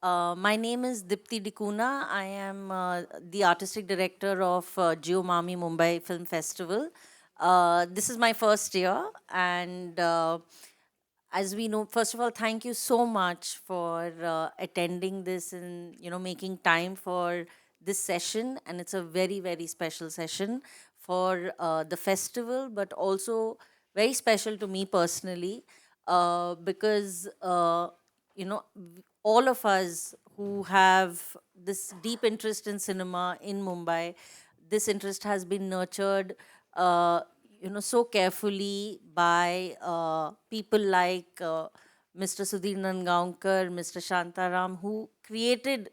My name is Dipti Dikuna. I am the artistic director of Jio MAMI Mumbai Film Festival. This is my first year, and as we know, first of all, thank you so much for attending this and making time for this session. And it's a very very special session for the festival, but also very special to me personally because all of us who have this deep interest in cinema in Mumbai, this interest has been nurtured, so carefully by people like Mr. Sudhir Nandgaonkar, Mr. Shantaram, who created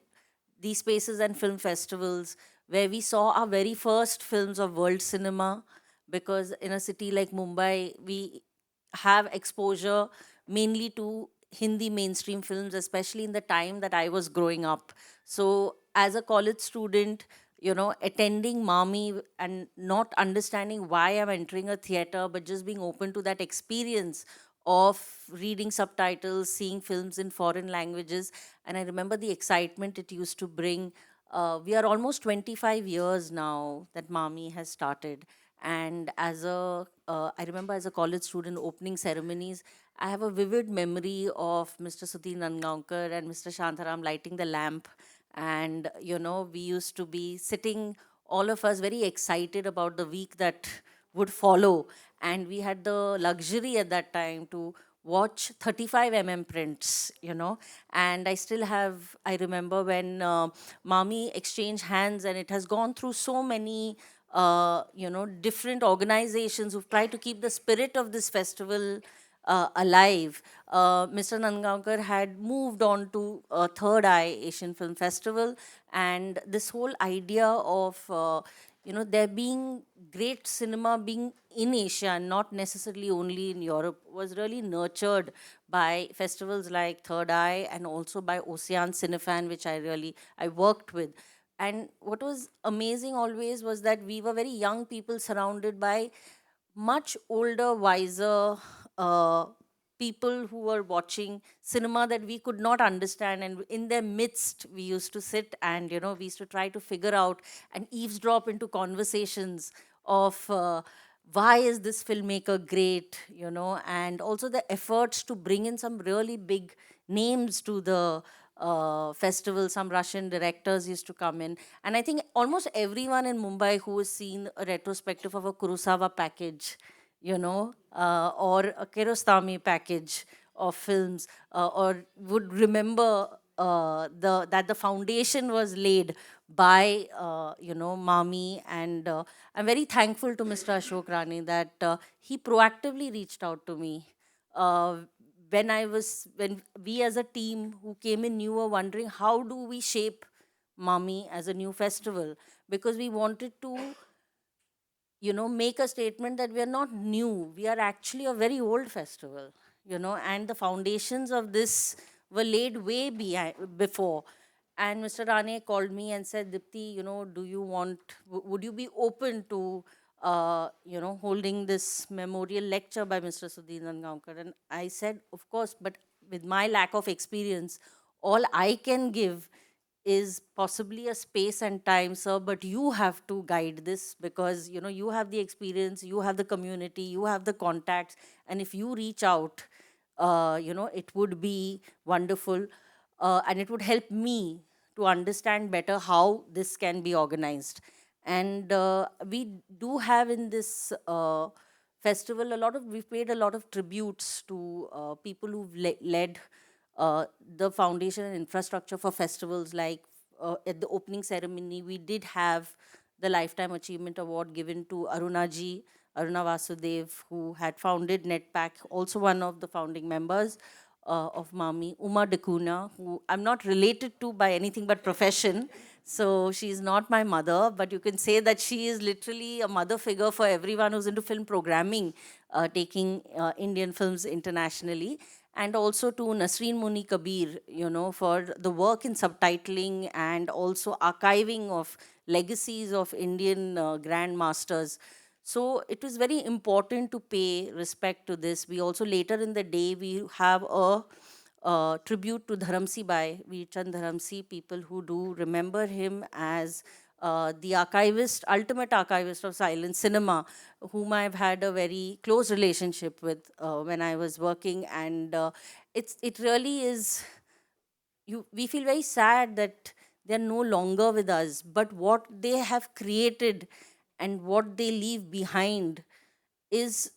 these spaces and film festivals where we saw our very first films of world cinema, because in a city like Mumbai, we have exposure mainly to Hindi mainstream films, especially in the time that I was growing up. So, as a college student, attending Mami and not understanding why I'm entering a theater, but just being open to that experience of reading subtitles, seeing films in foreign languages. And I remember the excitement it used to bring. We are almost 25 years now that Mami has started. And I remember as a college student, opening ceremonies, I have a vivid memory of Mr. Sudhir Nandgaonkar and Mr. Shantaram lighting the lamp. And, we used to be sitting, all of us, very excited about the week that would follow. And we had the luxury at that time to watch 35 prints, and I remember when Mami exchanged hands, and it has gone through so many different organizations who've tried to keep the spirit of this festival alive. Mr. Nandgaonkar had moved on to Third Eye Asian Film Festival, and this whole idea of there being great cinema being in Asia and not necessarily only in Europe was really nurtured by festivals like Third Eye and also by Ocean Cinefan, which I worked with. And what was amazing always was that we were very young people surrounded by much older, wiser uh, people who were watching cinema that we could not understand. And in their midst, we used to sit and, we used to try to figure out and eavesdrop into conversations of why is this filmmaker great, and also the efforts to bring in some really big names to the festival. Some Russian directors used to come in. And I think almost everyone in Mumbai who has seen a retrospective of a Kurosawa package, or a Kiarostami package of films, or would remember that the foundation was laid by Mami. And I'm very thankful to Mr. Ashok Rani that he proactively reached out to me uh, when we as a team who came in new were wondering how do we shape Mami as a new festival, because we wanted to make a statement that we are not new, we are actually a very old festival, and the foundations of this were laid way before. And Mr. Rane called me and said, Dipti, do you would you be open to holding this memorial lecture by Mr. Sudhir Nandgaonkar? And I said, of course, but with my lack of experience, all I can give is possibly a space and time, sir, but you have to guide this, because you have the experience, you have the community, you have the contacts, and if you reach out, it would be wonderful, and it would help me to understand better how this can be organized. And we do have in this festival we've paid a lot of tributes to people who've led the foundation and infrastructure for festivals. Like at the opening ceremony, we did have the Lifetime Achievement Award given to Aruna Vasudev, who had founded NetPack, also one of the founding members of Mami. Uma Dekuna, who I'm not related to by anything but profession. So she's not my mother, but you can say that she is literally a mother figure for everyone who's into film programming, taking Indian films internationally. And also to Nasreen Muni Kabir, for the work in subtitling and also archiving of legacies of Indian grandmasters. So it was very important to pay respect to this. We also later in the day we have tribute to Dharamsi Bai, Veerchand Dharamsi, people who do remember him as the archivist, ultimate archivist of silent cinema, whom I've had a very close relationship with when I was working. And it really is, we feel very sad that they're no longer with us, but what they have created and what they leave behind is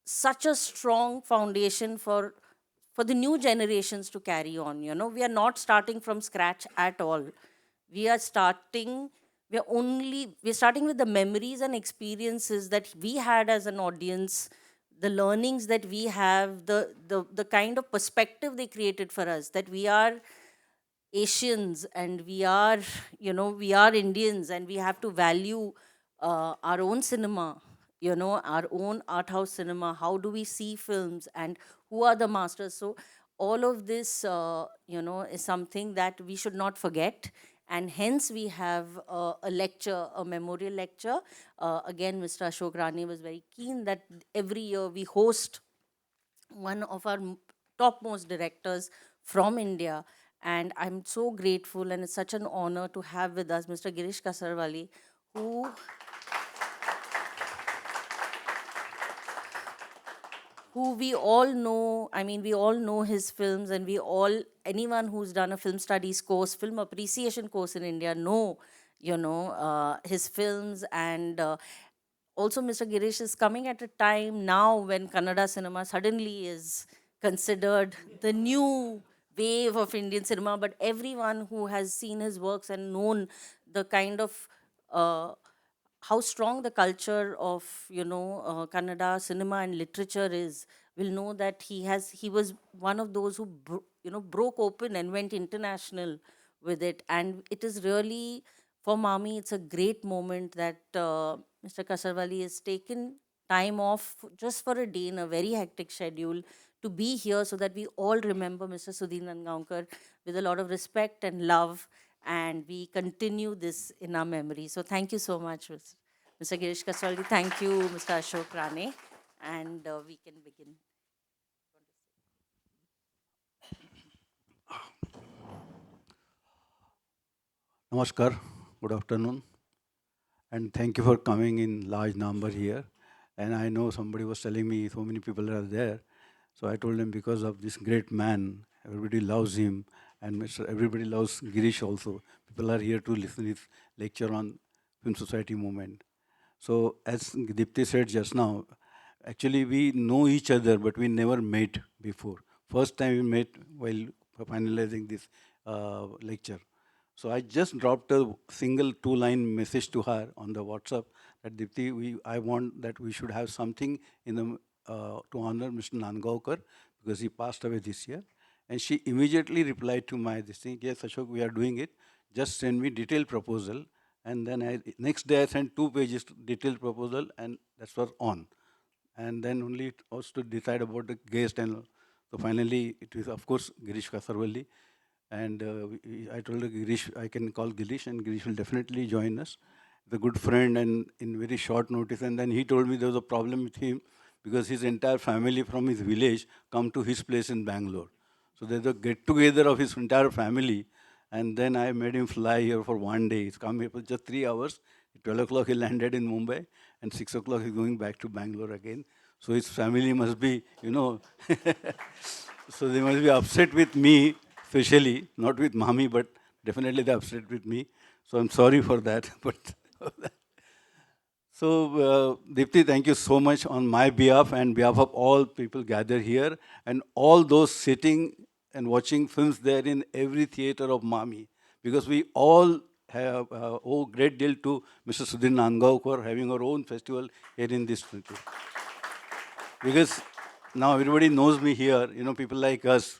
such a strong foundation for the new generations to carry on. We are not starting from scratch at all. We are starting, we're starting with the memories and experiences that we had as an audience, the learnings that we have, the kind of perspective they created for us, that we are Asians and we are, we are Indians, and we have to value our own cinema, our own art house cinema. How do we see films and who are the masters? So all of this, is something that we should not forget. And hence we have a lecture, a memorial lecture. Again, Mr. Ashok Rane was very keen that every year we host one of our topmost directors from India. And I'm so grateful, and it's such an honor to have with us Mr. Girish Kasaravalli, who we all know. I mean, we all know his films, and anyone who's done a film studies course, film appreciation course in India, know, his films. And also, Mr. Girish is coming at a time now when Kannada cinema suddenly is considered the new wave of Indian cinema. But everyone who has seen his works and known the kind of uh, how strong the culture of Kannada cinema and literature is, will know that he was one of those who broke open and went international with it. And it is really, for Mami, it's a great moment that Mr. Kasarwali has taken time off just for a day in a very hectic schedule to be here, so that we all remember Mr. Sudhir Nandgaonkar with a lot of respect and love, and we continue this in our memory. So thank you so much, Mr. Girish Kasarwali. Thank you, Mr. Ashok Rane. And we can begin. Namaskar, good afternoon, and thank you for coming in large number here. And I know somebody was telling me so many people are there, so I told them because of this great man, everybody loves him, and everybody loves Girish also. People are here to listen to his lecture on Film Society movement. So as Dipti said just now, actually we know each other, but we never met before. First time we met while finalizing this lecture. So I just dropped a single two-line message to her on the WhatsApp that Dipti, I want that we should have something in the to honor Mr. Nandgaonkar because he passed away this year. And she immediately replied to my this thing, yes, Ashok, we are doing it. Just send me detailed proposal. And then next day I sent 2 pages detailed proposal, and that was on. And then only it was to decide about the guest, and so finally it is of course Girish Kasarvalli. And I told her, Girish, I can call Girish, and Girish will definitely join us. He's a good friend, and in very short notice. And then he told me there was a problem with him because his entire family from his village come to his place in Bangalore. So there's a get together of his entire family. And then I made him fly here for one day. He's come here for just 3 hours. At 12 o'clock he landed in Mumbai, and 6 o'clock he's going back to Bangalore again. So his family must be, so they must be upset with me, especially, not with Mami, but definitely they're upset with me. So I'm sorry for that. But so, Dipti, thank you so much on my behalf and behalf of all people gathered here and all those sitting and watching films there in every theater of Mami, because we all have owe great deal to Mr. Sudhir Nandgaonkar having our own festival here in this country. Because now everybody knows me here, people like us,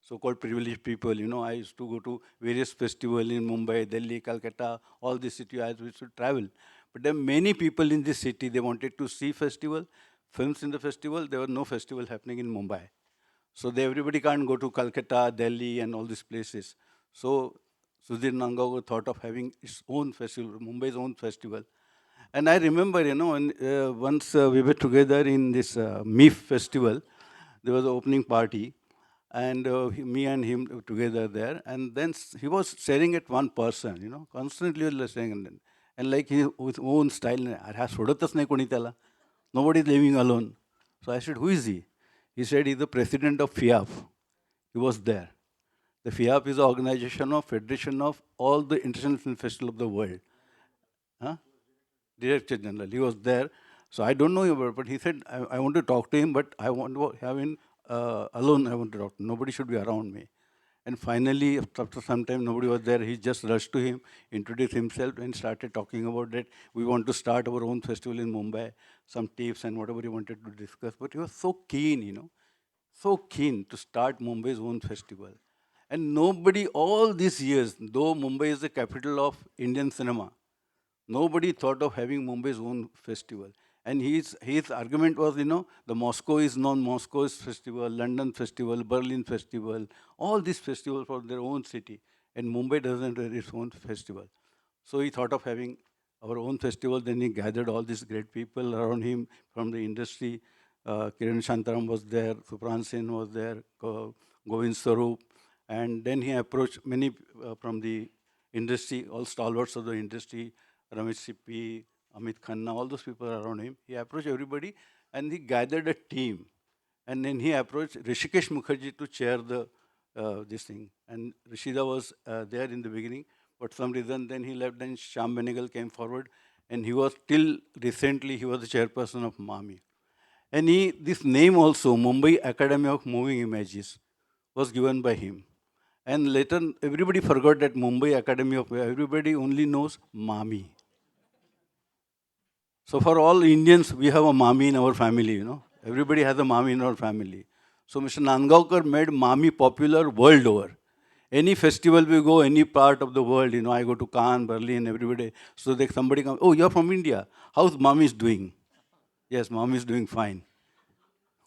so-called privileged people, I used to go to various festivals in Mumbai, Delhi, Calcutta, all these cities I used to travel. But there are many people in this city, they wanted to see festival, films in the festival, there was no festival happening in Mumbai. So everybody can't go to Calcutta, Delhi and all these places. So Sudhir Nandgaonkar thought of having its own festival, Mumbai's own festival. And I remember, once we were together in this MIF festival, there was an opening party. and me and him together there. And then he was staring at one person, constantly was staring at them. And like with own style, nobody is living alone. So I said, who is he? He said, he's the president of FIAF. He was there. The FIAF is the organization of Federation of all the international film festivals of the world. Huh? Director General. He was there. So I don't know him, but he said, I want to talk to him, but I want to have him alone. I want to talk to him. Nobody should be around me. And finally, after some time, nobody was there. He just rushed to him, introduced himself, and started talking about that. We want to start our own festival in Mumbai, some tips and whatever he wanted to discuss. But he was so keen, so keen to start Mumbai's own festival. And nobody, all these years, though Mumbai is the capital of Indian cinema, nobody thought of having Mumbai's own festival. And his argument was, the Moscow is non-Moscow's festival, London festival, Berlin festival, all these festivals for their own city. And Mumbai doesn't have its own festival. So he thought of having our own festival. Then he gathered all these great people around him from the industry. Kiran Shantaram was there, Supran Sen was there, Govind Sarup. And then he approached many from the industry, all stalwarts of the industry, Ramesh Sippy, Amit Khanna, all those people around him. He approached everybody and he gathered a team. And then he approached Rishikesh Mukherjee to chair the this thing. And Rishida was there in the beginning, but some reason then he left. Then Shyam Benegal came forward, and he was till recently he was the chairperson of MAMI. And this name also, Mumbai Academy of Moving Images, was given by him. And later, everybody forgot that Mumbai Academy of, everybody only knows MAMI. So for all Indians, we have a Mami in our family. Everybody has a Mami in our family. So Mr. Nandgaonkar made Mami popular world over. Any festival we go, any part of the world, I go to Cannes, Berlin, everybody. So somebody comes, oh, you're from India. How's Mami is doing? Yes, Mami is doing fine.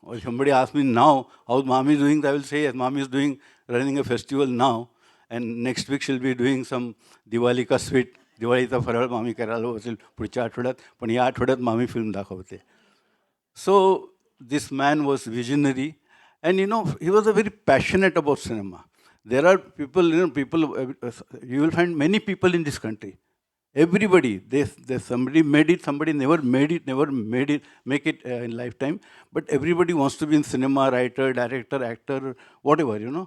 Or if somebody asks me now, how's Mami doing? I will say, yes, Mami is running a festival now. And next week she'll be doing some Diwali ka sweet. दिवाळीचा फराळ मामी करायला असेल पुढच्या आठवड्यात पण या आठवड्यात मामी फिल्म दाखवते. So this man was visionary, and he was a very passionate about cinema. There are people, you will find many people in this country. Everybody, somebody made it, somebody never made it, make it in lifetime. But everybody wants to be in cinema, writer, director, actor, whatever.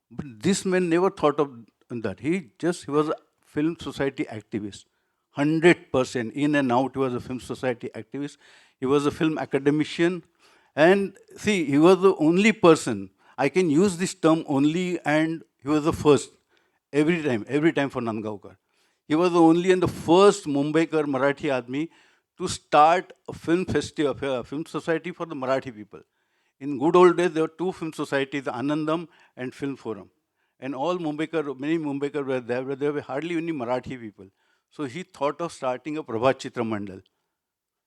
But this man never thought of that. He was a film society activist. 100% in and out, he was a film society activist. He was a film academician. And see, he was the only person, I can use this term only, and he was the first, every time for Nandgaonkar. He was the only and the first Mumbaikar Marathi Admi to start a film festival, a film society for the Marathi people. In good old days, there were two film societies, Anandam and Film Forum. And all Mumbaikar, many Mumbaikar were there, but there were hardly any Marathi people. So he thought of starting a Prabhat Chitra Mandal.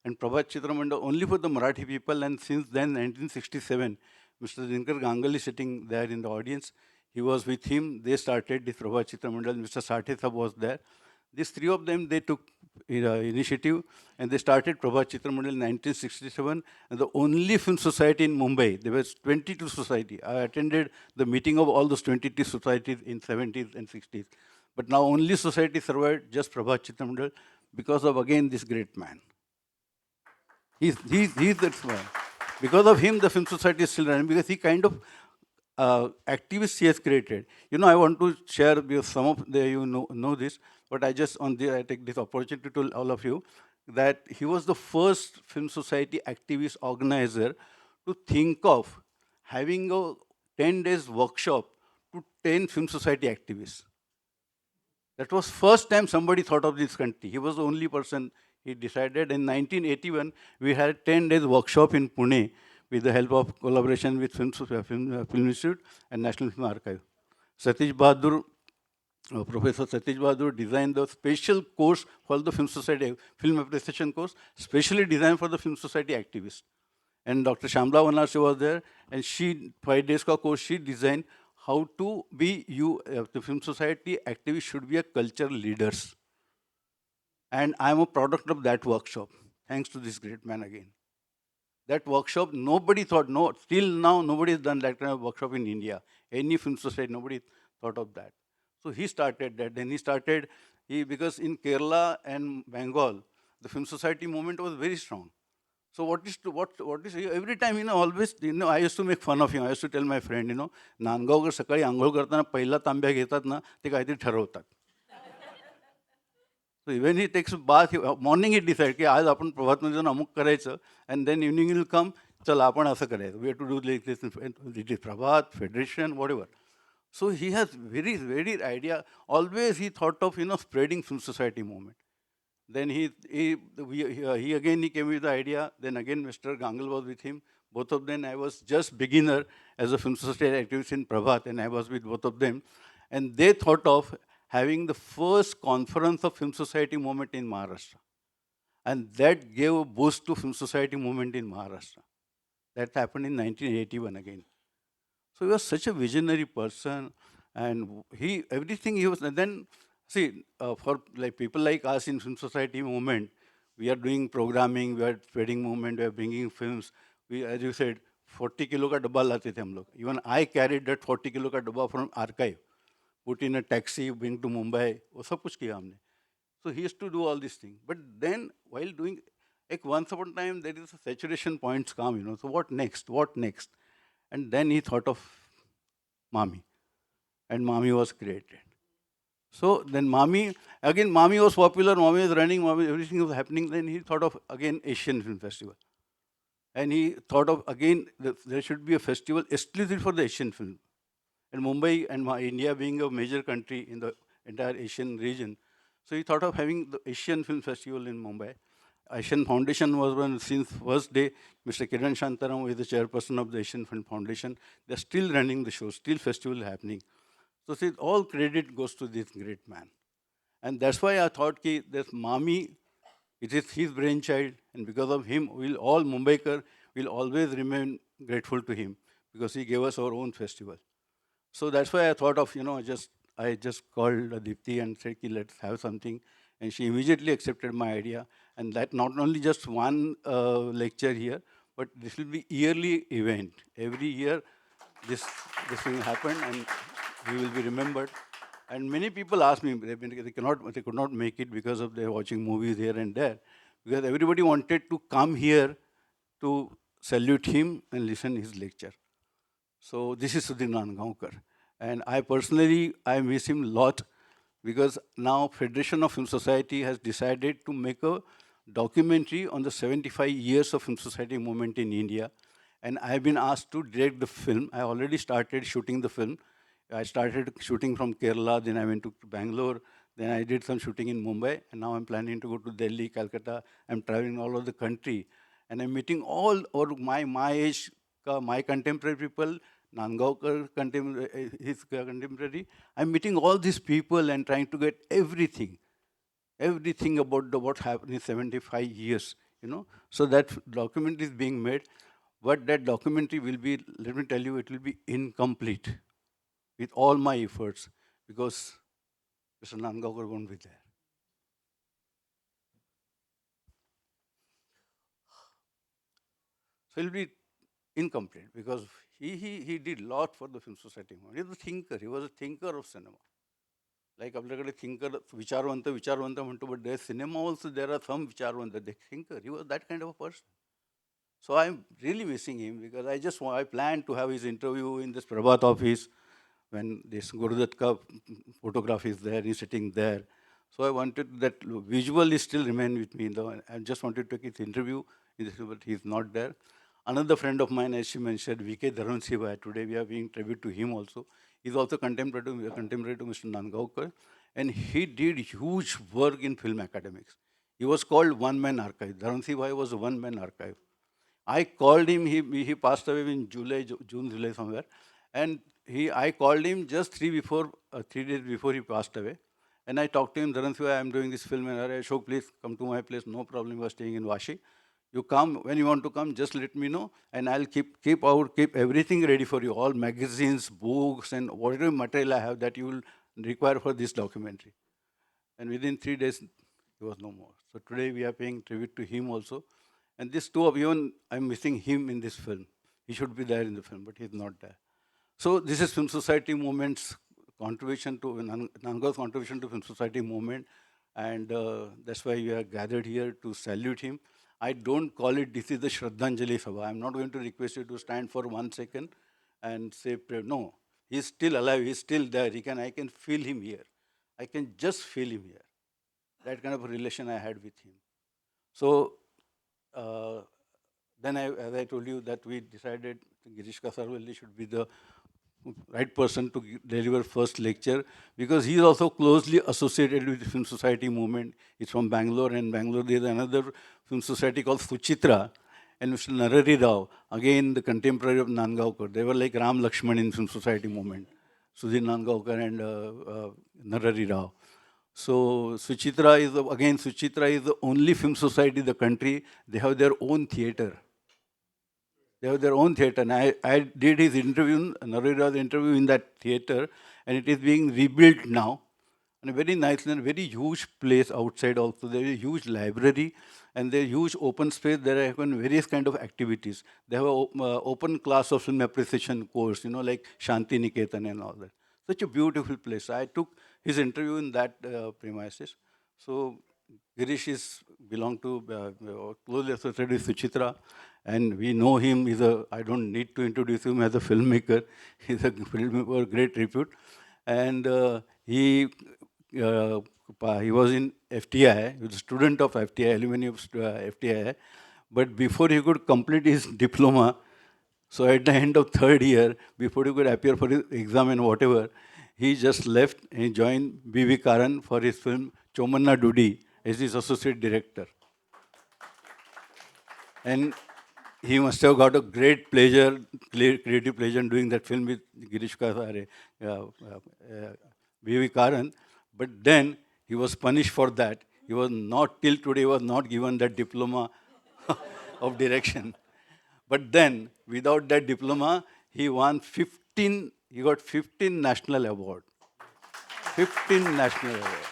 And Prabhat Chitra Mandal only for the Marathi people. And since then, 1967, Mr. Dinkar Gangal is sitting there in the audience. He was with him. They started this Prabhat Chitra Mandal. Mr. Sathe Sahab was there. These three of them, they took initiative and they started Prabhat Chitra Mandal in 1967. And the only film society in Mumbai, there was 22 society. I attended the meeting of all those 22 societies in 70s and 60s. But now only society survived, just Prabhat Chitra Mandal, because of, again, this great man. He's that man. Because of him, the film society is still running, because he kind of activists he has created. I want to share, because some of you know this, but I take this opportunity to tell all of you that he was the first film society activist organizer to think of having a 10 days workshop to 10 film society activists. That was first time somebody thought of this country. He was the only person. He decided in 1981, we had a 10 days workshop in Pune with the help of collaboration with Film Institute and National Film Archive. Satish Bahadur, Professor Satish Bahadur designed the special course for the Film Society, Film Appreciation course, specially designed for the Film Society activists. And Dr. Shamla Vanarsi was there, and 5 days course, she designed how to be the Film Society activists should be a cultural leaders. And I'm a product of that workshop, thanks to this great man again. That workshop, nobody thought, no, till now, nobody has done that kind of workshop in India. Any film society, nobody thought of that. So he started that. Then he started, because in Kerala and Bengal, the film society movement was very strong. So what is every time, always, I used to make fun of him. I used to tell my friend, Nandgaonkar सकाळी आंघोळ करताना पहिला तांब्या घेतात ना, ते काहीतरी ठरवतात. So when he takes a bath, morning he decide की आज आपण प्रभातमध्ये जाऊन अमुक करायचं, and then evening will come, चला आपण असं करायचं. We have to do like this, it is Prabhat, Federation, whatever. So he has very idea. Always he thought of, spreading film society movement. Then he again he came with the idea. Then again Mr. Gangal was with him. Both of them, I was just beginner as a film society activist in Prabhat, and I was with both of them. And they thought of having the first conference of film society movement in Maharashtra. And that gave a boost to film society movement in Maharashtra. That happened in 1981 again. So he was such a visionary person, and everything he was. And then, see, for like people like us in film society movement, we are doing programming, we are spreading movement, we are bringing films. We, as you said, 40 kilo ka dabba late the hum log. Even I carried that 40 kilo ka dabba from archive, put in a taxi, bring to Mumbai. वो सब कुछ किया हमने. So he used to do all these things. But then, while doing, like once upon a time, there is a saturation points come, So what next? What next? And then he thought of Mami. And Mami was created. So then Mami was popular, Mami was running, Mami, everything was happening. Then he thought of, again, Asian Film Festival. And he thought of, again, there should be a festival exclusive for the Asian film. And Mumbai and India being a major country in the entire Asian region. So he thought of having the Asian Film Festival in Mumbai. Asian Foundation was one since first day. Mr. Kiran Shantaram is the chairperson of the Asian Film Foundation. They're still running the show, still festival happening. So see, all credit goes to this great man. And that's why I thought that this Mami, it is his brainchild, and because of him, all Mumbaikar will always remain grateful to him because he gave us our own festival. So that's why I thought of, I just called Adipti and said, let's have something. And she immediately accepted my idea. And that not only just one lecture here, but this will be yearly event. Every year, this will happen, and we will be remembered. And many people ask me, they could not make it because of they're watching movies here and there. Because everybody wanted to come here to salute him and listen his lecture. So this is Sudhir Nandgaonkar. And I personally, I miss him a lot because now Federation of Film Society has decided to make a documentary on the 75 years of Film Society movement in India. And I've been asked to direct the film. I already started shooting the film. I started shooting from Kerala, then I went to Bangalore, then I did some shooting in Mumbai, and now I'm planning to go to Delhi, Calcutta. I'm traveling all over the country, and I'm meeting all over my age, my contemporary people, Nandgaonkar his contemporary. I'm meeting all these people and trying to get everything about what happened in 75 years, So that documentary is being made, but that documentary will be, let me tell you, it will be incomplete with all my efforts because Mr. Nandgaonkar won't be there. So it will be incomplete because he did a lot for the film society. He was a thinker. He was a thinker of cinema. Like आपल्याकडे thinker, विचारवंत म्हणतो, but there cinema also there are some विचारवंत, the thinker. He was that kind of a person. So I'm really missing him because I planned to have his interview in this Prabhat office when this Gurudatta photograph is there, he's sitting there. So I wanted that visually still remain with me. Though I just wanted to take his interview, but he's not there. Another friend of mine, as she mentioned, V.K. Dharansiva, today we are being tribute to him also. He's also contemporary to Mr. Nandgaonkar, and he did huge work in film academics. He was called one-man archive. Dharansiva was a one-man archive. I called him, he passed away in June, July somewhere, and I called him just 3 days before he passed away. And I talked to him, Dharansiva, I'm doing this film, and Ashok, please come to my place, no problem, you are staying in Vashi. You come, when you want to come, just let me know, and I'll keep everything ready for you, all magazines, books, and whatever material I have that you will require for this documentary. And within 3 days, he was no more. So today we are paying tribute to him also. And these two of even, I'm missing him in this film. He should be there in the film, but he's not there. So this is Film Society movement's contribution to, Nanga's contribution to Film Society movement. And that's why we are gathered here to salute him. I don't call it, this is the Shraddhanjali Sabha. I'm not going to request you to stand for 1 second and say prayer. No, he's still alive, he's still there. I can feel him here. I can just feel him here. That kind of a relation I had with him. So uh, then, as I told you, that we decided Girish Kasaravalli should be the right person to deliver first lecture, because he is also closely associated with the Film Society movement. He's from Bangalore, and Bangalore there is another film society called Suchitra, and Mr. Narari Rao, again the contemporary of Nandgaonkar. They were like Ram Lakshman in Film Society movement, Sudhir Nandgaonkar and Narari Rao. So Suchitra is the only film society in the country. They have their own theater. They have their own theater. And I did his interview, Narira's interview in that theater, and it is being rebuilt now. And a very nice and very huge place outside also. There is a huge library, and there is huge open space. There are even various kind of activities. They have an open class of film appreciation course, like Shanti Niketan and all that. Such a beautiful place. I took his interview in that premises. So Girish is belong to closely associated with Suchitra, and we know him. I don't need to introduce him as a filmmaker. He's a filmmaker of great repute, and he was in FTI. He was a student of FTI, alumni of FTI. But before he could complete his diploma, so at the end of third year, before he could appear for his exam and whatever, he just left and joined B.V. Karan for his film Chomanna Dudi as his associate director. And he must have got a great pleasure, creative pleasure in doing that film with Girish Kasare, B.V. Karan. But then he was punished for that. He was not, till today, was not given that diploma of direction. But then, without that diploma, he got 15 national awards. 15 national awards.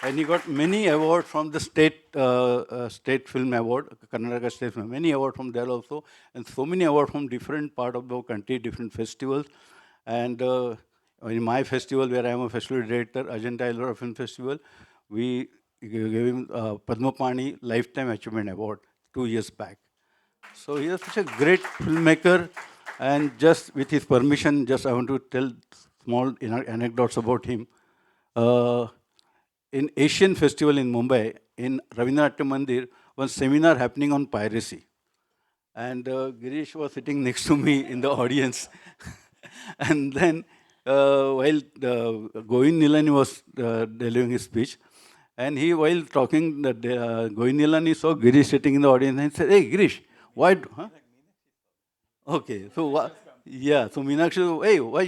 And he got many awards from the state film award, Karnataka State Film, many awards from there also, and so many awards from different part of the country, different festivals. And in my festival, where I am a festival director, Ajanta Ellora Film Festival, we gave him Padma Pani Lifetime Achievement Award 2 years back. So he is such a great filmmaker, and just with his permission, just I want to tell small anecdotes about him. In Asian Festival in Mumbai, in Ravindranath Mandir, one seminar happening on piracy. And Girish was sitting next to me in the audience. And then while Govind Nilani was delivering his speech, and while talking, Govind Nilani saw Girish sitting in the audience and said, "Hey, Girish, why? Huh? Okay, so yeah, so Meenakshi, hey, why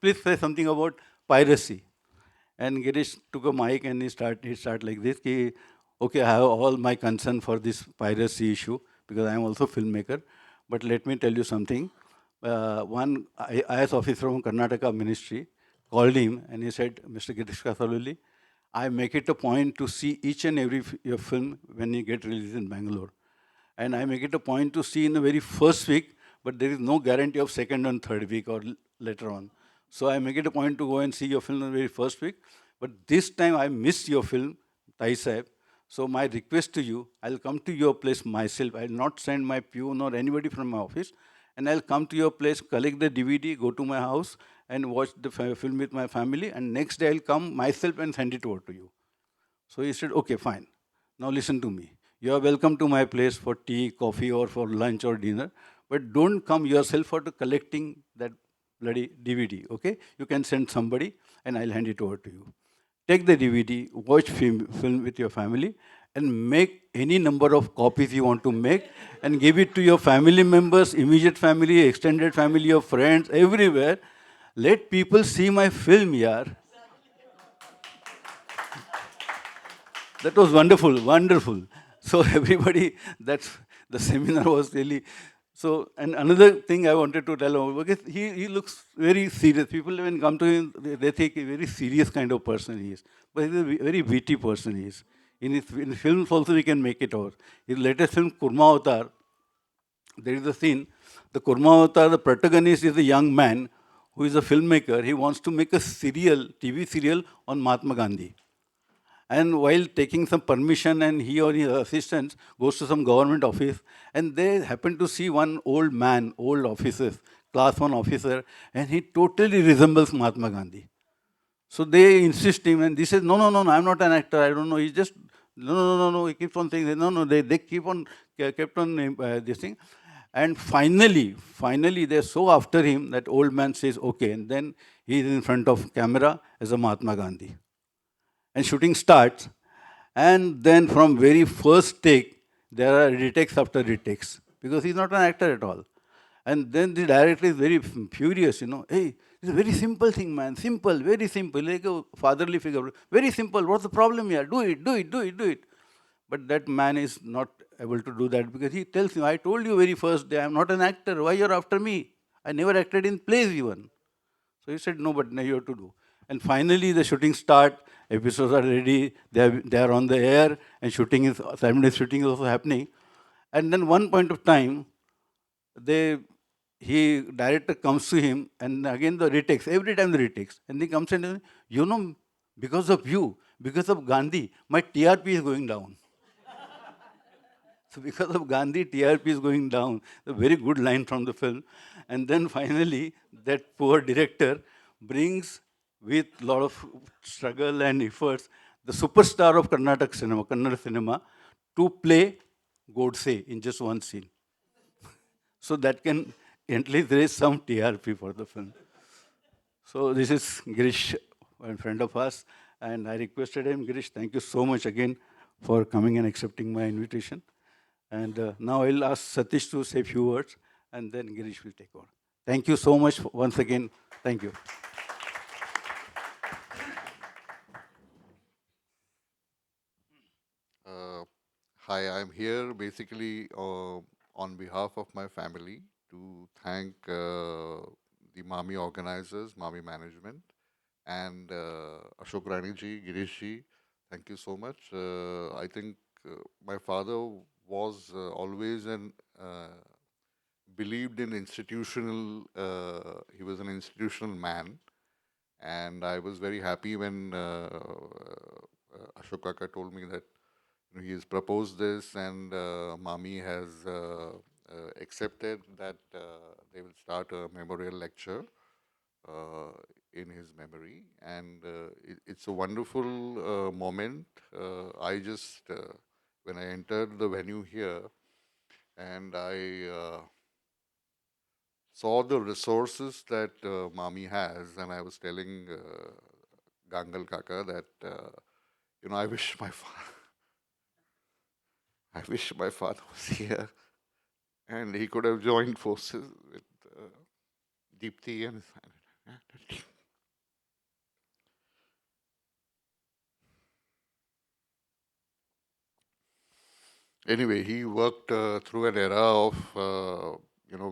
please say something about piracy." And Girish took a mic and he started like this, ki, okay, I have all my concern for this piracy issue, because I am also a filmmaker, but let me tell you something. One IS officer from Karnataka ministry called him and he said, Mr. Girish Kasaravalli, I make it a point to see each and every your film when you get released in Bangalore. And I make it a point to see in the very first week, but there is no guarantee of second and third week or later on. So I make it a point to go and see your film in the very first week. But this time I missed your film, Tai Sahib. So my request to you, I'll come to your place myself. I'll not send my peon or anybody from my office. And I'll come to your place, collect the DVD, go to my house and watch the film with my family. And next day I'll come myself and send it over to you. So he said, okay, fine. Now listen to me. You are welcome to my place for tea, coffee, or for lunch or dinner. But don't come yourself for collecting that bloody DVD, okay? You can send somebody and I'll hand it over to you. Take the DVD, watch film with your family, and make any number of copies you want to make, and give it to your family members, immediate family, extended family, your friends, everywhere. Let people see my film, yaar. That was wonderful, wonderful. So everybody, the seminar was really, so, and another thing I wanted to tell him, because he looks very serious. People when come to him, they think a very serious kind of person he is. But he's a very witty person he is. in films also we can make it over. His latest film, Kurma Avatar, there is a scene, the Kurma Avatar, the protagonist is a young man who is a filmmaker. He wants to make a serial, TV serial on Mahatma Gandhi. And while taking some permission, and he or his assistants goes to some government office, and they happen to see one old man, old officer, class one officer, and he totally resembles Mahatma Gandhi. So they insist him, and he says, no, no, no, no, I'm not an actor. I don't know. He's just no, no, no, no, no. He keeps on saying, no, no. They keep on kept on this thing, and finally, they're so after him that old man says, okay, and then he is in front of camera as a Mahatma Gandhi, and shooting starts, and then from very first take, there are retakes after retakes because he's not an actor at all. And then the director is very furious, hey, it's a very simple thing, man, simple, very simple, like a fatherly figure, very simple, what's the problem here? Do it, do it, do it, do it. But that man is not able to do that because he tells you, I told you very first day, I'm not an actor, why you're after me? I never acted in plays even. So he said, no, but now you have to do. And finally, the shooting start, episodes are ready, they are on the air, and simultaneous shooting is also happening. And then one point of time, director comes to him, and again the retakes, every time the retakes. And he comes and says, because of you, because of Gandhi, my TRP is going down. So because of Gandhi, TRP is going down. A very good line from the film. And then finally, that poor director brings, with a lot of struggle and efforts, the superstar of Kannada cinema, to play Godse in just one scene. So that can at least raise some TRP for the film. So this is Girish, a friend of ours, and I requested him, Girish, thank you so much again for coming and accepting my invitation. And now I'll ask Satish to say a few words, and then Girish will take over. Thank you so much once again. Thank you. Uh, Hi, I'm here basically on behalf of my family to thank the MAMI organizers, MAMI management, and Ashok Rani ji, Girish ji. Thank you so much. I think my father was always an believed in institutional. He was an institutional man, and I was very happy when Ashok Kaka told me that he has proposed this, and Mami has accepted that they will start a memorial lecture uh, in his memory. And it's a wonderful moment. When I entered the venue here, and I saw the resources that Mami has, and I was telling Gangal Kaka that, I wish my father. I wish my father was here and he could have joined forces with Deepthi and anyway, he worked through an era of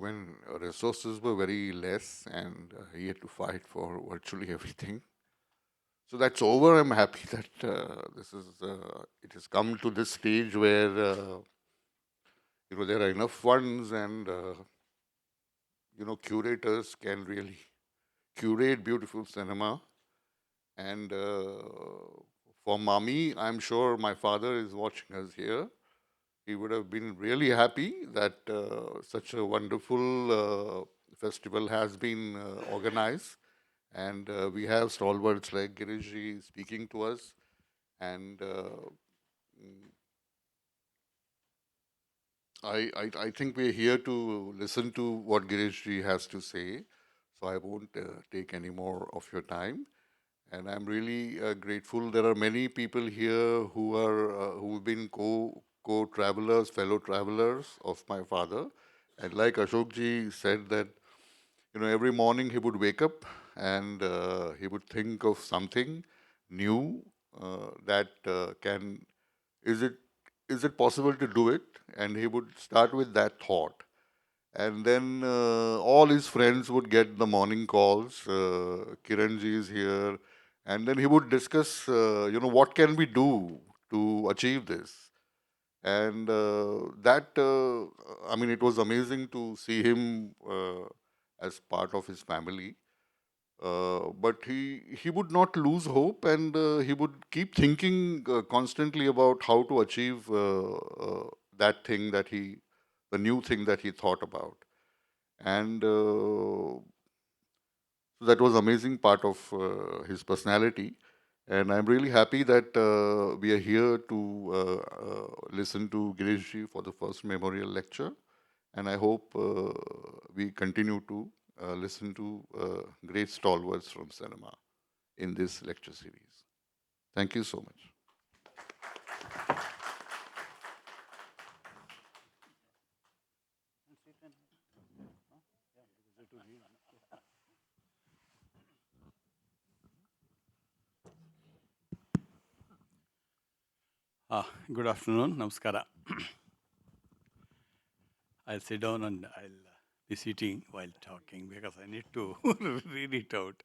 when resources were very less, and he had to fight for virtually everything. So that's over. I'm happy that it has come to this stage where there are enough funds, and curators can really curate beautiful cinema. And for Mami, I'm sure my father is watching us here. He would have been really happy that such a wonderful festival has been organized. And we have stalwarts like Girishji speaking to us. And mm, I think we're here to listen to what Girishji has to say. So I won't take any more of your time. And I'm really grateful. There are many people here who've been co-travelers, fellow travelers of my father. And like Ashok ji said that, every morning he would wake up and he would think of something new that can, is it is it possible to do it? And he would start with that thought. And then all his friends would get the morning calls. Kiranji is here, and then he would discuss, what can we do to achieve this. And I mean, it was amazing to see him as part of his family. But he would not lose hope, and he would keep thinking constantly about how to achieve that thing that the new thing that he thought about. And so that was amazing part of his personality. And I'm really happy that we are here to listen to Girish ji for the first memorial lecture. And I hope we continue to listen to great stalwarts from cinema in this lecture series. Thank you so much. Good afternoon, namaskara. I'll sit down and I'll be sitting while talking because I need to read it out.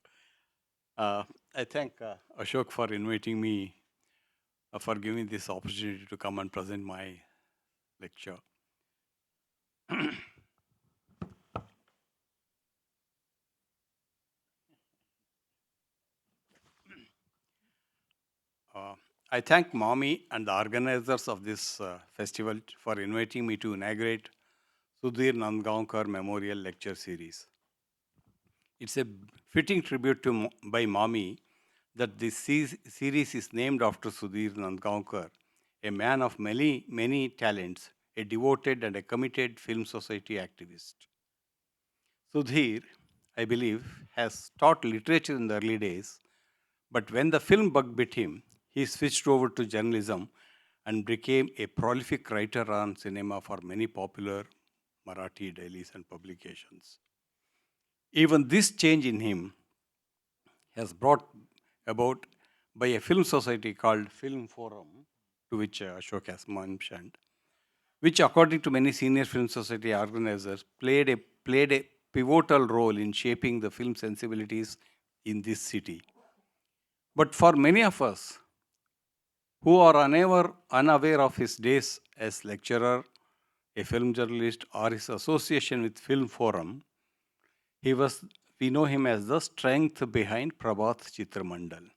I thank Ashok for inviting me, for giving this opportunity to come and present my lecture. I thank MAMI and the organizers of this festival for inviting me to inaugurate Sudhir Nandgaonkar Memorial Lecture Series. It's a fitting tribute to by MAMI that this series is named after Sudhir Nandgaonkar, a man of many talents, a devoted and a committed film society activist. Sudhir, I believe, has taught literature in the early days, but when the film bug bit him, he switched over to journalism and became a prolific writer on cinema for many popular Marathi dailies and publications. Even this change in him has brought about by a film society called Film Forum, to which Ashok has mentioned, which, according to many senior film society organizers, played a pivotal role in shaping the film sensibilities in this city. But for many of us who are unaware of his days as lecturer, a film journalist, or his association with Film Forum, we know him as the strength behind Prabhat Chitramandal.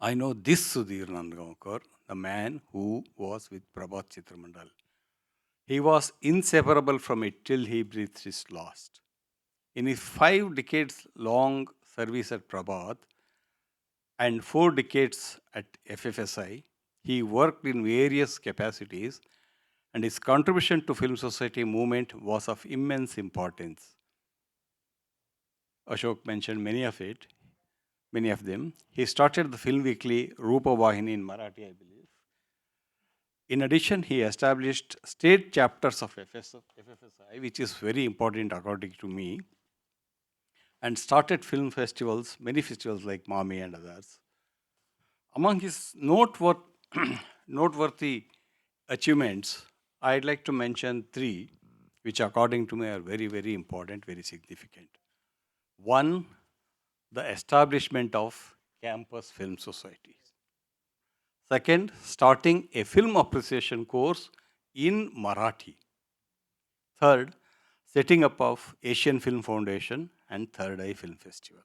I know this Sudhir Nandgaonkar, the man who was with Prabhat Chitramandal. He was inseparable from it till he breathed his last. In his 5 decades long service at Prabhat and 4 decades at FFSI, he worked in various capacities, and his contribution to film society movement was of immense importance. Ashok mentioned many of them. He started the film weekly Rupa Vahini in Marathi, I believe. In addition, he established state chapters of FFSI, which is very important according to me, and started film festivals, many festivals like MAMI and others. Among his noteworthy achievements, I'd like to mention 3, which according to me are very important, very significant. One, the establishment of campus film societies. Second, starting a film appreciation course in Marathi. Third, setting up of Asian Film Foundation and Third Eye Film Festival.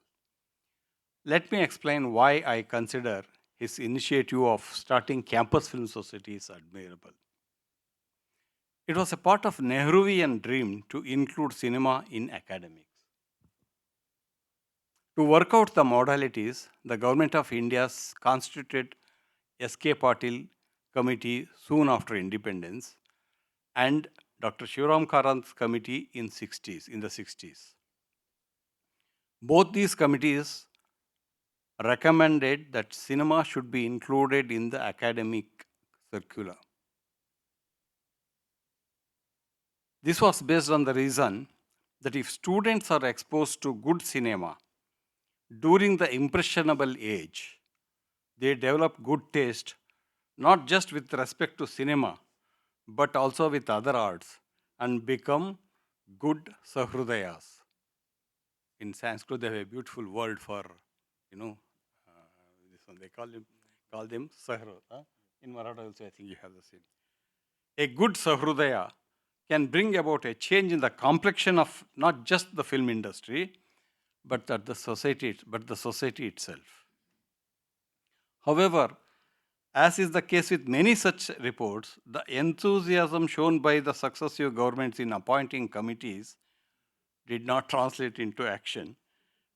Let me explain why I consider his initiative of starting campus film societies admirable. It was a part of Nehruvian dream to include cinema in academics. To work out the modalities, the Government of India constituted S.K. Patil Committee soon after independence and Dr. Shivram Karant's committee in the 60s. Both these committees recommended that cinema should be included in the academic curricula. This was based on the reason that if students are exposed to good cinema during the impressionable age, they develop good taste not just with respect to cinema, but also with other arts and become good sahrudayas. In Sanskrit, they have a beautiful word for, this one. They call them sahr. In Marathi also, I think you have the same. A good Sahrudaya can bring about a change in the complexion of not just the film industry, but the society itself. However, as is the case with many such reports, the enthusiasm shown by the successive governments in appointing committees did not translate into action,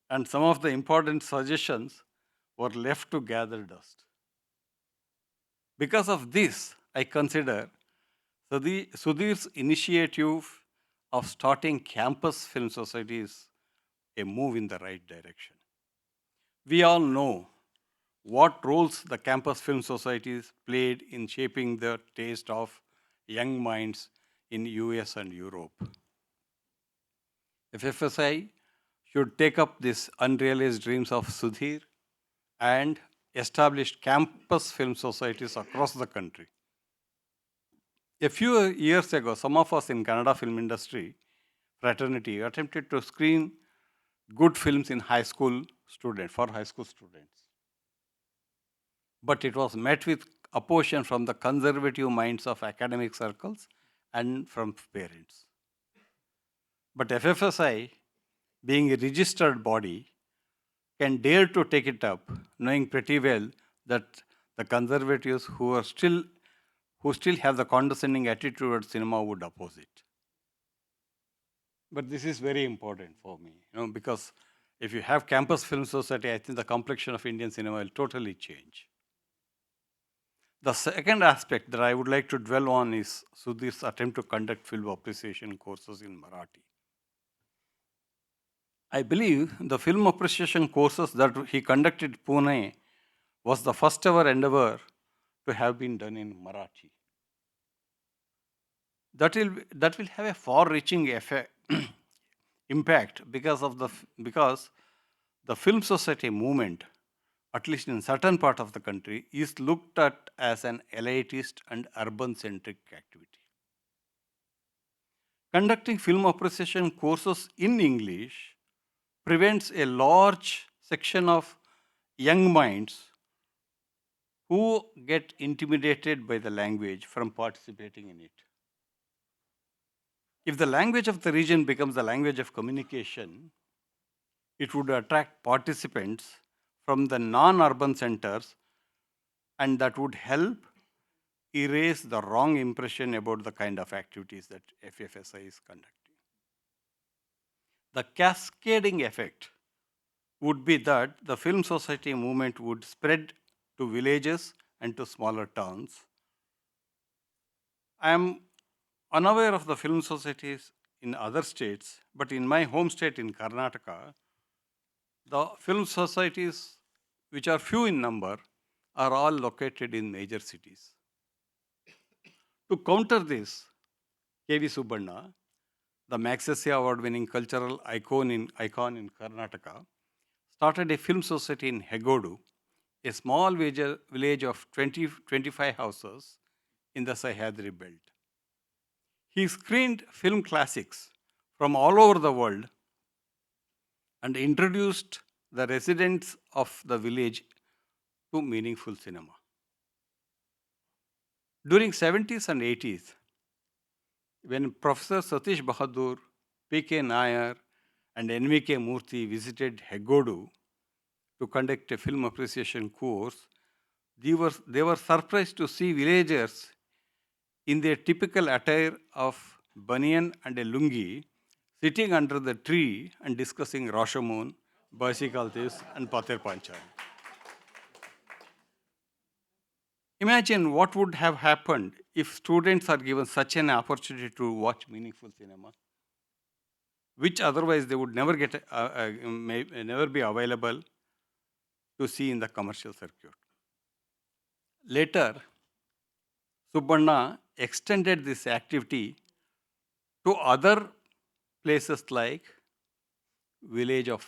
and some of the important suggestions were left to gather dust. Because of this, I consider Sudhir's initiative of starting campus film societies a move in the right direction. We all know what roles the campus film societies played in shaping the taste of young minds in US and Europe. FFSI should take up these unrealized dreams of Sudhir and establish campus film societies across the country. A few years ago, some of us in Kannada film industry fraternity attempted to screen good films in for high school students. But it was met with opposition from the conservative minds of academic circles and from parents. But FFSI, being a registered body, can dare to take it up, knowing pretty well that the conservatives who still have the condescending attitude towards cinema would oppose it. But this is very important for me, because if you have campus film society, I think the complexion of Indian cinema will totally change. The second aspect that I would like to dwell on is Sudhir's attempt to conduct film appreciation courses in Marathi. I believe the film appreciation courses that he conducted in Pune was the first ever endeavor to have been done in Marathi. That will have a far-reaching effect, impact because the film society movement, at least in certain part of the country, is looked at as an elitist and urban-centric activity. Conducting film appreciation courses in English prevents a large section of young minds who get intimidated by the language from participating in it. If the language of the region becomes the language of communication, it would attract participants from the non-urban centers, and that would help erase the wrong impression about the kind of activities that FFSI is conducting. The cascading effect would be that the film society movement would spread to villages and to smaller towns. I am unaware of the film societies in other states, but in my home state in Karnataka, the film societies, which are few in number, are all located in major cities. To counter this, K.V. Subbanna, the Magsaysay Award-winning cultural icon in Karnataka, started a film society in Hegodu, a small village of 25 houses in the Sahyadri belt. He screened film classics from all over the world and introduced the residents of the village to meaningful cinema. During 70s and 80s, when Professor Satish Bahadur, P.K. Nair, and N.V.K. Murthy visited Hegodu to conduct a film appreciation course, they were surprised to see villagers in their typical attire of banyan and a lungi sitting under the tree and discussing Rashomon, Basikaltis, and Pater Panchali. Imagine what would have happened if students are given such an opportunity to watch meaningful cinema, which otherwise they would never never be available to see in the commercial circuit. Later, Subbanna extended this activity to other places like village of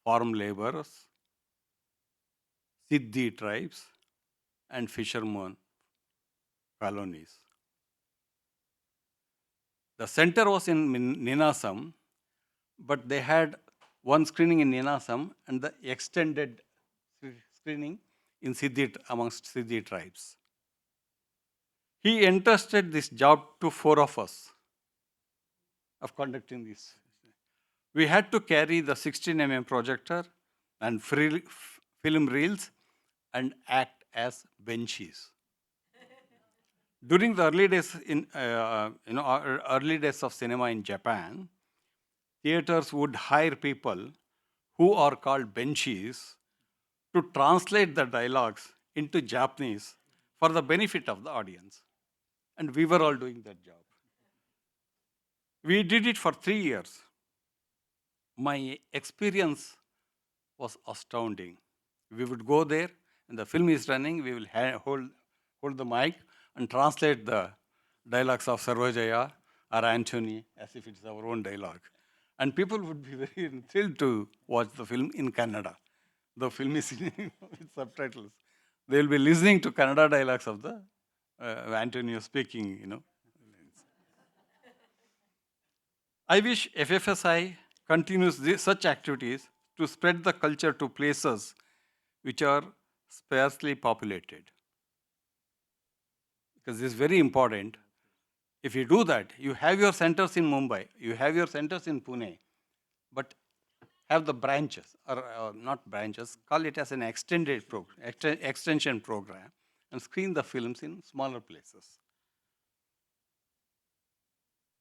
farm laborers, Siddhi tribes, and fishermen colonies. The center was in Ninasam, but they had one screening in Ninasam and the extended screening in amongst Siddhi tribes. He entrusted this job to four of us of conducting this. We had to carry the 16 projector and film reels and act as benchies. During the early days early days of cinema in Japan, theaters would hire people who are called benchies to translate the dialogues into Japanese for the benefit of the audience. And we were all doing that job. We did it for 3 years. My experience was astounding. We would go there, and the film is running, we will hold the mic and translate the dialogues of Sarvajaya or Antony as if it's our own dialogue. And people would be very thrilled to watch the film in Kannada. The film is with subtitles. They will be listening to Kannada dialogues of the Antonio speaking, I wish FFSI continues such activities to spread the culture to places which are sparsely populated. Because this is very important. If you do that, you have your centers in Mumbai, you have your centers in Pune, but have the branches, or not branches, call it as an extended extension program, and screen the films in smaller places.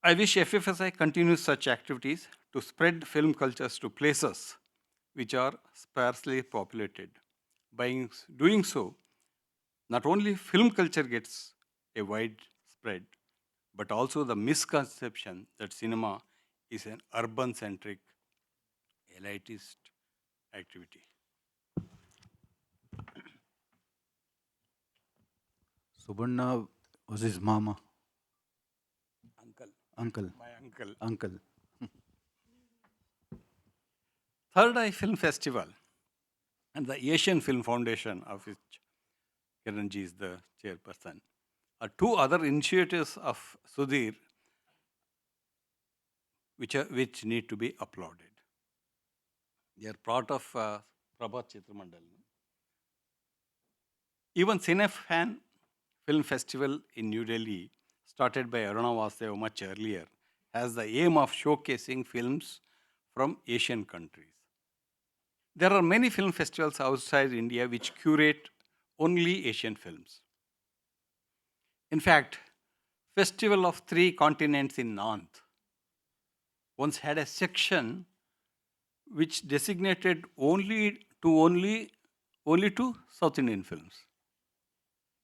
I wish FFSI continues such activities to spread film cultures to places which are sparsely populated. By doing so, not only film culture gets a wide spread, but also the misconception that cinema is an urban-centric, elitist activity. Subarna was his mama, Uncle, uncle, my uncle. uncle. Third Eye Film Festival and the Asian Film Foundation, of which Kiranji is the chairperson, are two other initiatives of Sudhir which need to be applauded. They are part of Prabhat Chitramandal. Even Cinefan Film Festival in New Delhi, started by Aruna Vasudev much earlier, has the aim of showcasing films from Asian countries. There are many film festivals outside India which curate only Asian films. In fact, Festival of Three Continents in Nantes once had a section which designated only to South Indian films.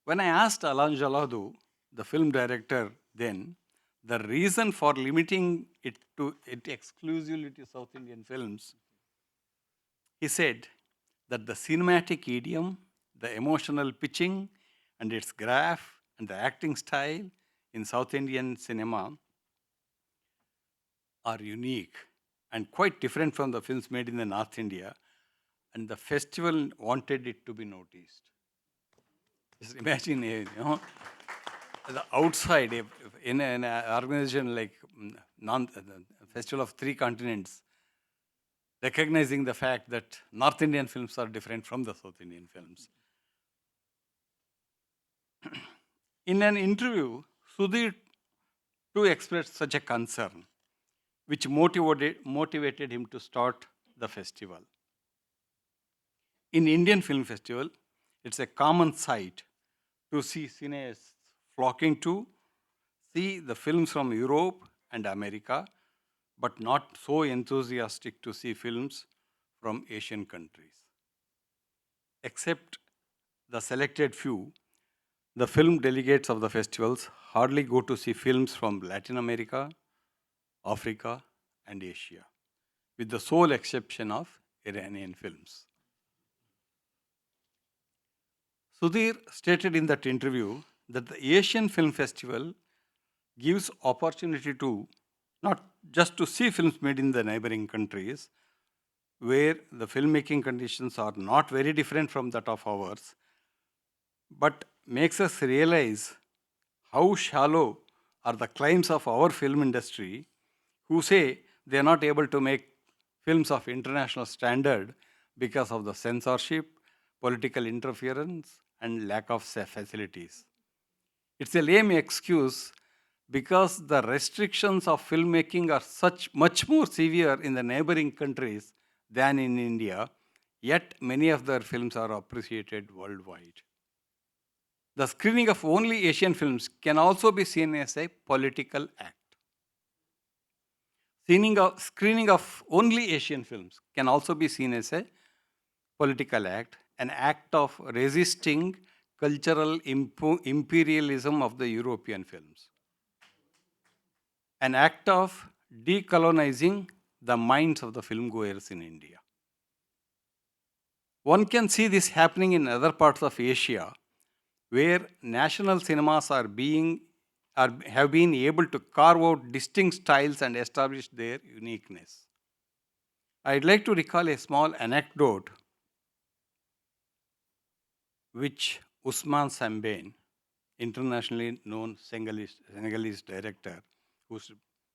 When I asked Alan Jaladu, the film director then, the reason for limiting it exclusively to South Indian films, he said that the cinematic idiom, the emotional pitching, and its graph and the acting style in South Indian cinema are unique and quite different from the films made in the North India, and the festival wanted it to be noticed. Just imagine, the outside, in an organization like Festival of Three Continents, recognizing the fact that North Indian films are different from the South Indian films. In an interview, Sudhir too expressed such a concern, which motivated him to start the festival. In Indian Film Festival, it's a common sight to see cineasts flocking to see the films from Europe and America, but not so enthusiastic to see films from Asian countries. Except the selected few, the film delegates of the festivals hardly go to see films from Latin America, Africa, and Asia, with the sole exception of Iranian films. Sudhir stated in that interview that the Asian Film Festival gives opportunity to not just to see films made in the neighboring countries, where the filmmaking conditions are not very different from that of ours, but makes us realize how shallow are the claims of our film industry, who say they are not able to make films of international standard because of the censorship, political interference, and lack of facilities. It's a lame excuse because the restrictions of filmmaking are much more severe in the neighboring countries than in India, yet many of their films are appreciated worldwide. The screening of only Asian films can also be seen as a political act. Screening of only Asian films can also be seen as a political act, an act of resisting cultural imperialism of the European films, an act of decolonizing the minds of the filmgoers in India. One can see this happening in other parts of Asia, where national cinemas have been able to carve out distinct styles and establish their uniqueness. I'd like to recall a small anecdote which Usman Sambane, internationally known Senegalese director who's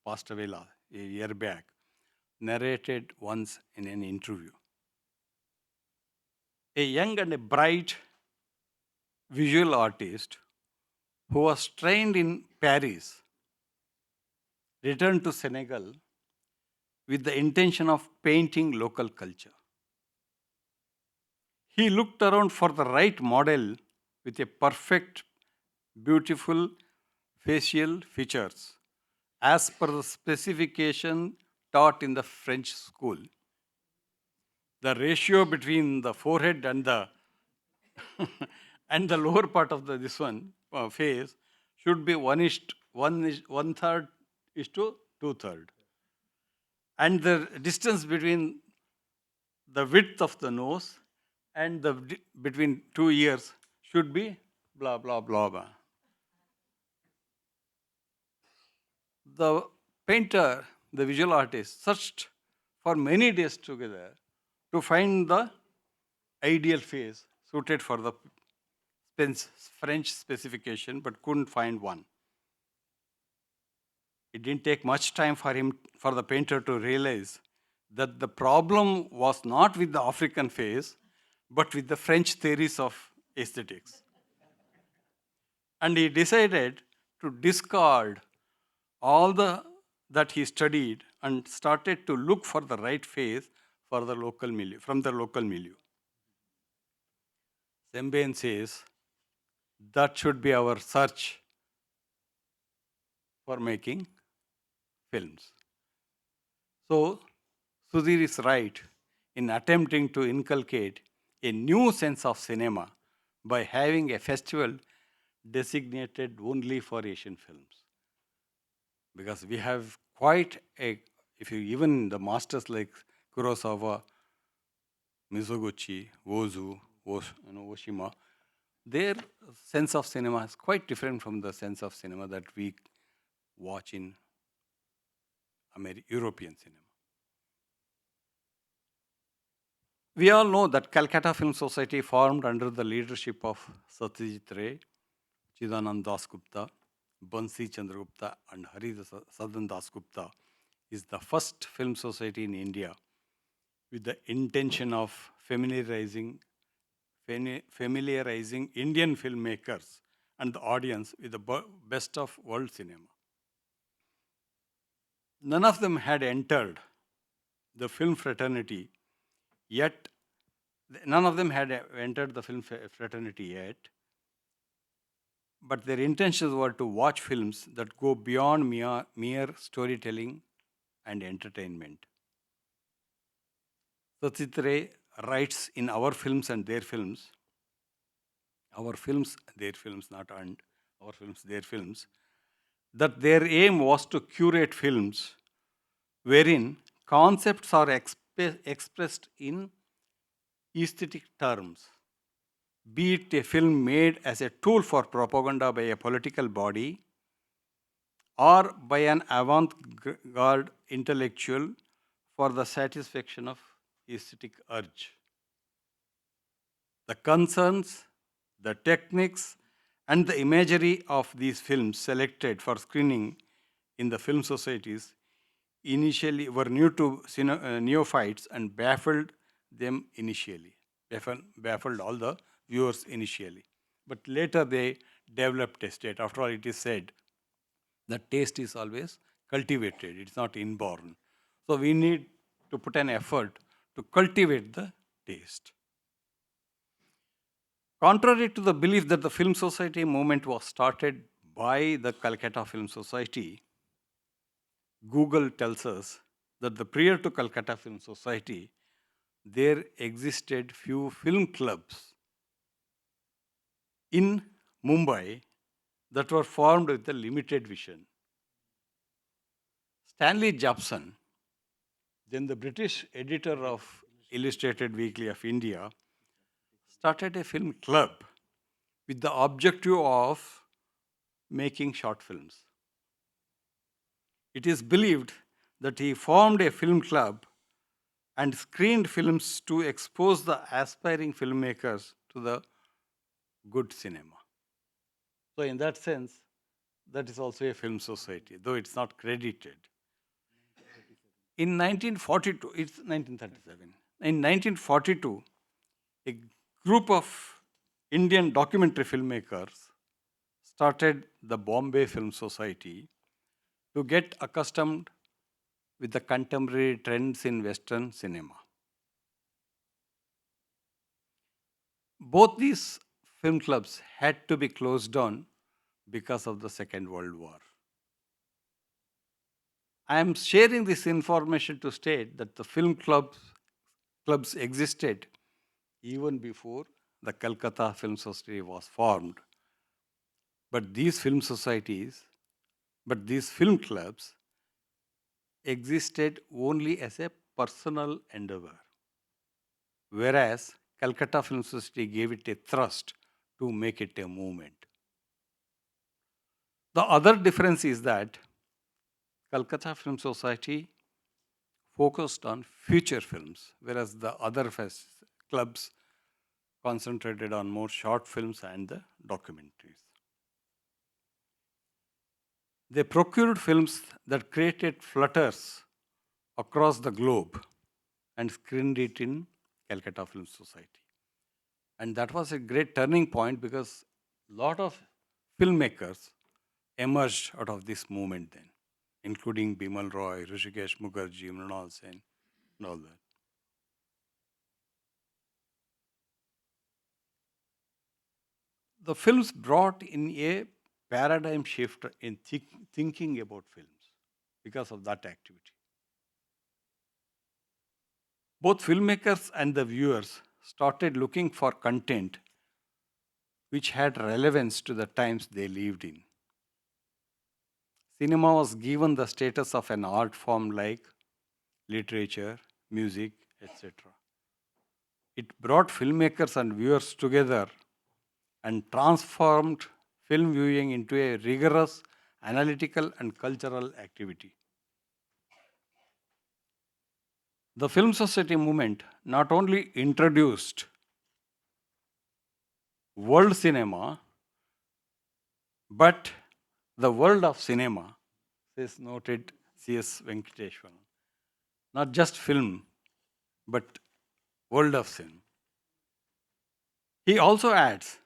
passed away a year back, narrated once in an interview. A young and a bright visual artist who was trained in Paris returned to Senegal with the intention of painting local culture. He looked around for the right model with a perfect, beautiful facial features as per the specification taught in the French school. The ratio between the forehead and the and the lower part of this one face should be one third is to two third, and the distance between the width of the nose and between two ears should be blah blah blah blah. The painter, the visual artist, searched for many days together to find the ideal face suited for the French specification, but couldn't find one. It didn't take much time for the painter to realize that the problem was not with the African face, but with the French theories of aesthetics. And he decided to discard all that he studied and started to look for the right face for the local milieu, from the local milieu. Sembane says that should be our search for making films. So, Sudhir is right in attempting to inculcate a new sense of cinema by having a festival designated only for Asian films. Because we have quite a, if you even the masters like Kurosawa, Mizoguchi, Ozu, Oshima, their sense of cinema is quite different from the sense of cinema that we watch in European cinema. We all know that Calcutta Film Society, formed under the leadership of Satyajit Ray, Chidanand Dasgupta, Bansi Chandragupta, and Hari Sadan Dasgupta, is the first film society in India with the intention of familiarizing Indian filmmakers and the audience with the best of world cinema. None of them had entered the film fraternity yet. None of them had entered the film fraternity yet, but their intentions were to watch films that go beyond mere storytelling and entertainment. Satyajit Ray writes in Our Films and Their Films, Our Films, Their Films, not and, Our Films, Their Films, that their aim was to curate films wherein concepts are expressed in aesthetic terms, be it a film made as a tool for propaganda by a political body or by an avant-garde intellectual for the satisfaction of aesthetic urge. The concerns, the techniques, and the imagery of these films selected for screening in the film societies initially were new to neophytes and baffled all the viewers initially. But later they developed a state. After all, it is said that taste is always cultivated, it's not inborn. So we need to put an effort to cultivate the taste. Contrary to the belief that the Film Society movement was started by the Calcutta Film Society, Google tells us that the prior to Calcutta Film Society, there existed few film clubs in Mumbai that were formed with a limited vision. Stanley Jobson, then the British editor of Illustrated Weekly of India, started a film club with the objective of making short films. It is believed that he formed a film club and screened films to expose the aspiring filmmakers to the good cinema. So, in that sense, that is also a film society, though it's not credited. In 1942, it's 1937. In 1942, a group of Indian documentary filmmakers started the Bombay Film Society to get accustomed with the contemporary trends in Western cinema. Both these film clubs had to be closed down because of the Second World War. I am sharing this information to state that the clubs existed even before the Calcutta Film Society was formed. But these film film clubs existed only as a personal endeavor, whereas Calcutta Film Society gave it a thrust to make it a movement. The other difference is that Calcutta Film Society focused on feature films, whereas the other clubs concentrated on more short films and the documentaries. They procured films that created flutters across the globe and screened it in Calcutta Film Society. And that was a great turning point because a lot of filmmakers emerged out of this movement then, including Bimal Roy, Rishikesh Mukherjee, Mrinal Sen, and all that. The films brought in a paradigm shift in thinking about films because of that activity. Both filmmakers and the viewers started looking for content which had relevance to the times they lived in. Cinema was given the status of an art form like literature, music, etc. It brought filmmakers and viewers together and transformed film viewing into a rigorous, analytical, and cultural activity. The Film Society movement not only introduced world cinema, but the world of cinema, says noted C.S. Venkateshwaran. Not just film, but world of cinema. He also adds,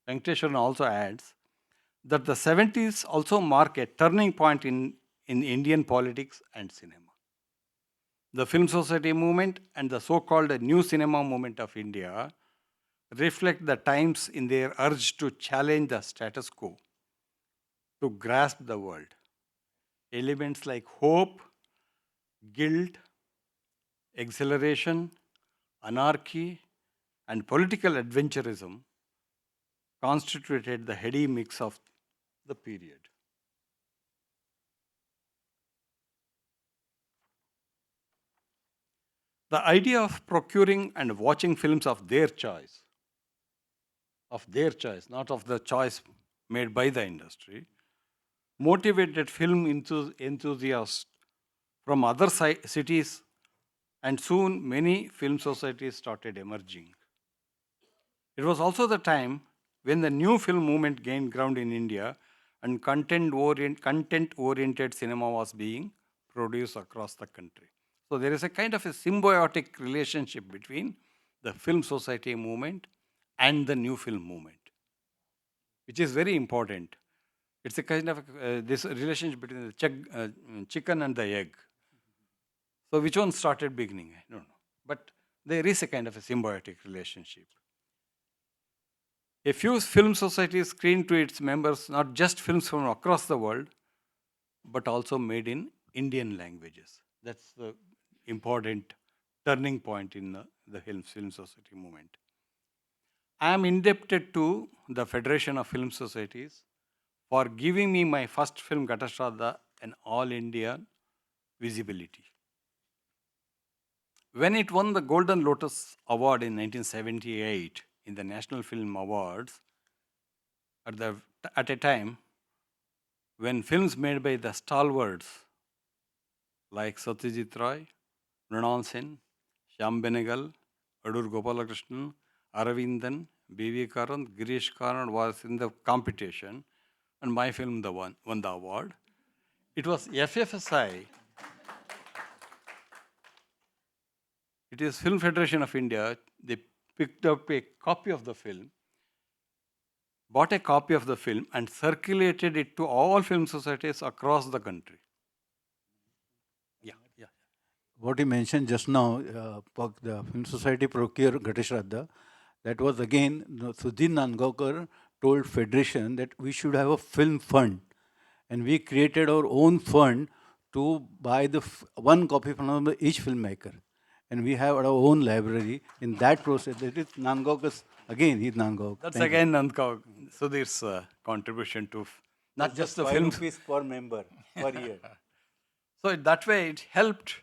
Venkateshwaran also adds, that the 70s also mark a turning point in Indian politics and cinema. The Film Society movement and the so-called New Cinema movement of India reflect the times in their urge to challenge the status quo, to grasp the world. Elements like hope, guilt, exhilaration, anarchy, and political adventurism constituted the heady mix of the period. The idea of procuring and watching films of their choice, not of the choice made by the industry, motivated film enthusiasts from other cities, and soon many film societies started emerging. It was also the time when the new film movement gained ground in India and content-oriented cinema was being produced across the country. So there is a kind of a symbiotic relationship between the film society movement and the new film movement. which is very important. It's a kind of this relationship between the chicken and the egg. So which one started beginning? I don't know. But there is a kind of a symbiotic relationship. A few film societies screen to its members not just films from across the world, but also made in Indian languages. That's the important turning point in the film society movement. I am indebted to the Federation of Film Societies for giving me my first film, Gatashraddha, an all India visibility. When it won the Golden Lotus Award in 1978 in the National Film Awards, at a time when films made by the stalwarts like Satyajit Roy, Mrinal Sen, Shyam Benegal, Adur Gopalakrishnan, Aravindan, B.V. Karan, Girish Kasaravalli was in the competition, and my film won the award. It was FFSI, it is Film Federation of India, they picked up a copy of the film, bought a copy of the film, and circulated it to all film societies across the country. Yeah, yeah. What he mentioned just now, the Film Society procure Gatesh Radha, that was again, Sudhir Nandgaonkar told Federation that we should have a film fund. And we created our own fund to buy the one copy from each filmmaker. And we have our own library. In that process, that is Nandgaonkar's, again, he's Nandgaonkar. That's Thank you. again Nandgaon. Sudhir's contribution to not just the films. ₹5 per member per year. So that way it helped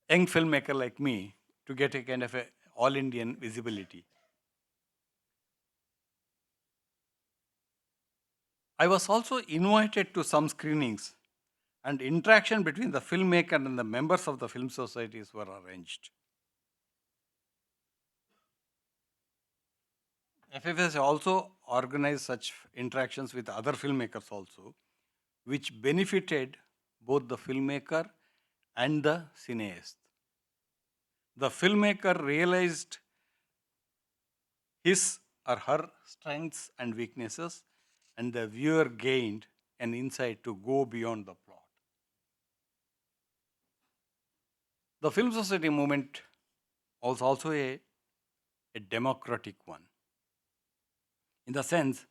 young filmmaker like me to get a kind of a all Indian visibility. I was also invited to some screenings, and interaction between the filmmaker and the members of the film societies were arranged. FFS also organized such interactions with other filmmakers also, which benefited both the filmmaker and the cineast. The filmmaker realized his or her strengths and weaknesses, and the viewer gained an insight to go beyond the plot. The Film Society movement was also a democratic one, in the sense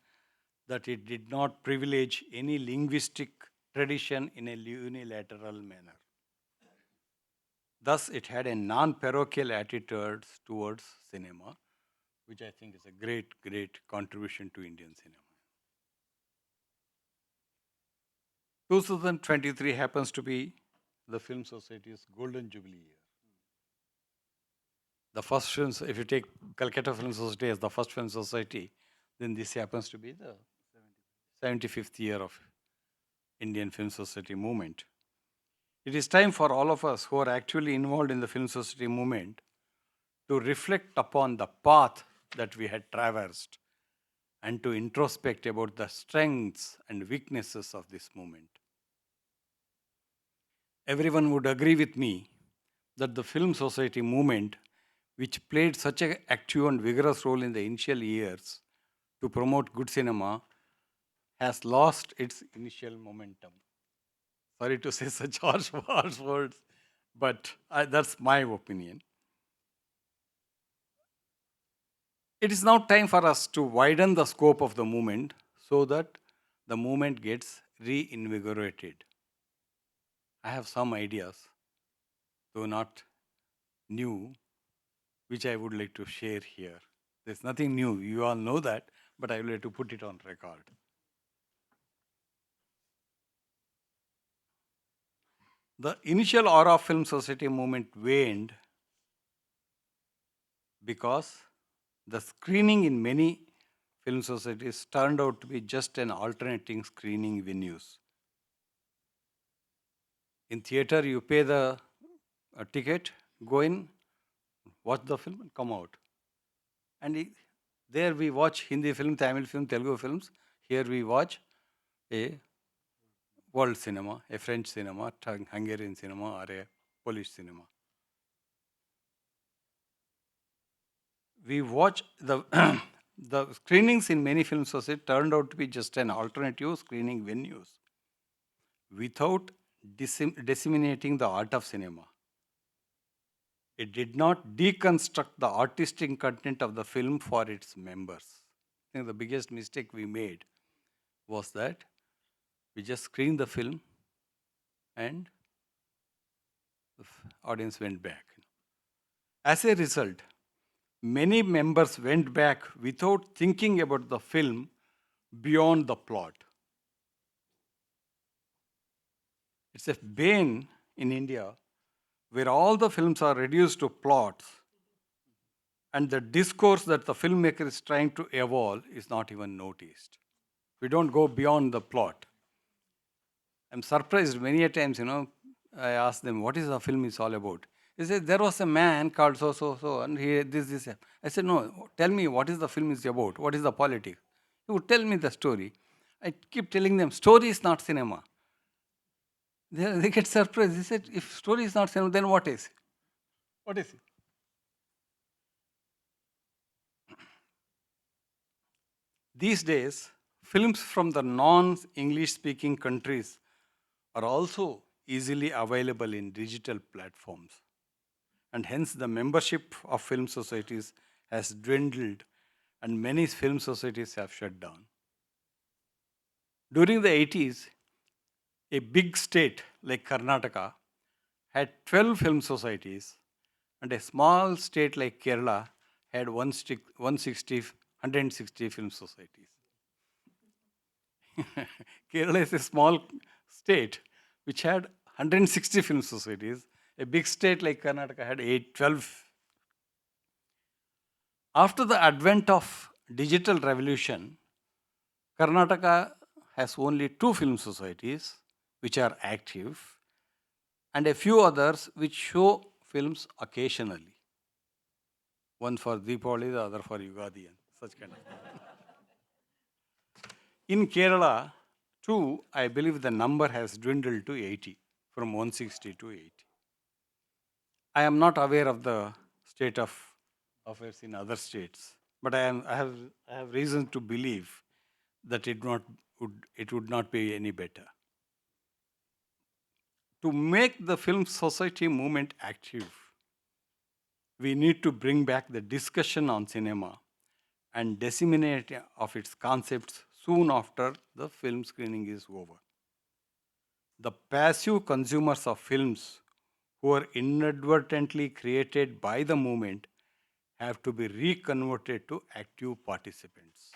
that it did not privilege any linguistic tradition in a unilateral manner. Thus, it had a non-parochial attitude towards cinema, which I think is a great, great contribution to Indian cinema. 2023 happens to be the Film Society's Golden Jubilee year. The first films, if you take Calcutta Film Society as the first film society, then this happens to be the 75th year of Indian Film Society movement. It is time for all of us who are actually involved in the Film Society movement to reflect upon the path that we had traversed and to introspect about the strengths and weaknesses of this movement. Everyone would agree with me that the Film Society movement, which played such an active and vigorous role in the initial years to promote good cinema, has lost its initial momentum. Sorry to say such harsh words, but that's my opinion. It is now time for us to widen the scope of the movement so that the movement gets reinvigorated. I have some ideas, though not new, which I would like to share here. There's nothing new, you all know that, but I would like to put it on record. The initial aura of Film Society movement waned because the screening in many film societies turned out to be just an alternating screening venues. In theater, you pay the ticket, go in, watch the film, and come out. And there we watch Hindi film, Tamil film, Telugu films. Here we watch a world cinema, a French cinema, Hungarian cinema, or a Polish cinema. We watch the the screenings in many film societies turned out to be just an alternative screening venues without disseminating the art of cinema. It did not deconstruct the artistic content of the film for its members. I think the biggest mistake we made was that we just screened the film and the audience went back. As a result, many members went back without thinking about the film beyond the plot. It's a bane in India where all the films are reduced to plots and the discourse that the filmmaker is trying to evolve is not even noticed. We don't go beyond the plot. I'm surprised many a times, I ask them, what is the film is all about? They say, there was a man called so, and he, this. I said, no, tell me what is the film is about? What is the politics? He would tell me the story. I keep telling them, story is not cinema. They get surprised. They said, if story is not cinema, then what is? What is it? These days, films from the non-English speaking countries are also easily available in digital platforms. And hence the membership of film societies has dwindled and many film societies have shut down. During the 80s, a big state like Karnataka had 12 film societies and a small state like Kerala had 160 film societies. Kerala is a small state which had 160 film societies. A big state like Karnataka had 12. After the advent of digital revolution, Karnataka has only 2 film societies which are active and a few others which show films occasionally. One for Deepavali, the other for Yugadi and such kind of thing. In Kerala, too, I believe the number has dwindled to 80, from 160 to 80. I am not aware of the state of affairs in other states, but I have reason to believe that it would not be any better. To make the film society movement active, we need to bring back the discussion on cinema and disseminate of its concepts soon after the film screening is over. The passive consumers of films who are inadvertently created by the movement have to be reconverted to active participants.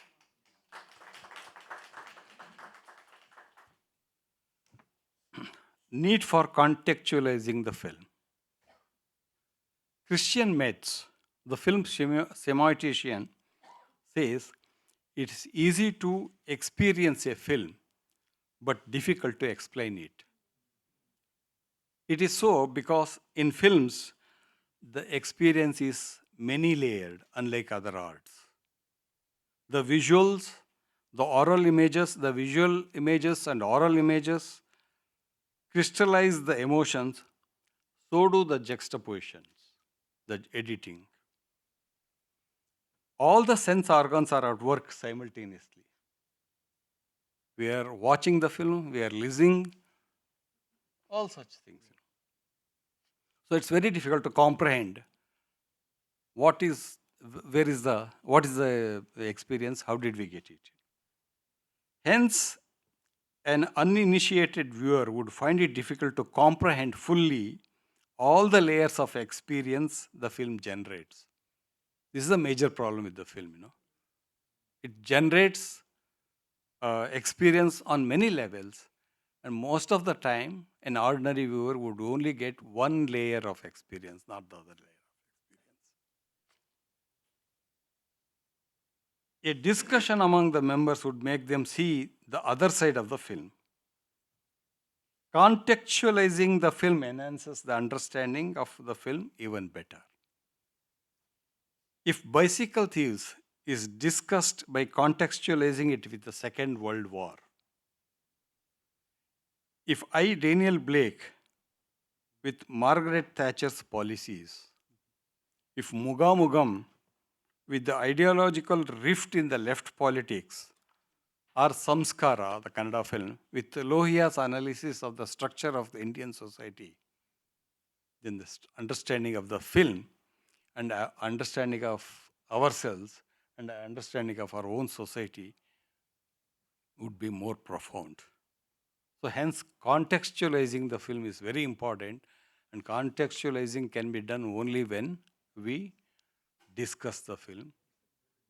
Need for contextualizing the film. Christian Metz, the film semioticist, says it is easy to experience a film, but difficult to explain it. It is so because in films, the experience is many layered, unlike other arts. The visuals, the visual images and oral images crystallize the emotions, so do the juxtapositions, the editing. All the sense organs are at work simultaneously. We are watching the film, we are listening, all such things. So it's very difficult to comprehend what is the experience, how did we get it. Hence, an uninitiated viewer would find it difficult to comprehend fully all the layers of experience the film generates. This is a major problem with the film. It generates experience on many levels, and most of the time, an ordinary viewer would only get one layer of experience, not the other layer of experience. A discussion among the members would make them see the other side of the film. Contextualizing the film enhances the understanding of the film even better. If Bicycle Thieves is discussed by contextualizing it with the Second World War, if Daniel Blake with Margaret Thatcher's policies, if Mugamugam with the ideological rift in the left politics, or Samskara, the Kannada film, with Lohiya's analysis of the structure of the Indian society, then the understanding of the film and understanding of ourselves and understanding of our own society would be more profound. So hence contextualizing the film is very important, and contextualizing can be done only when we discuss the film,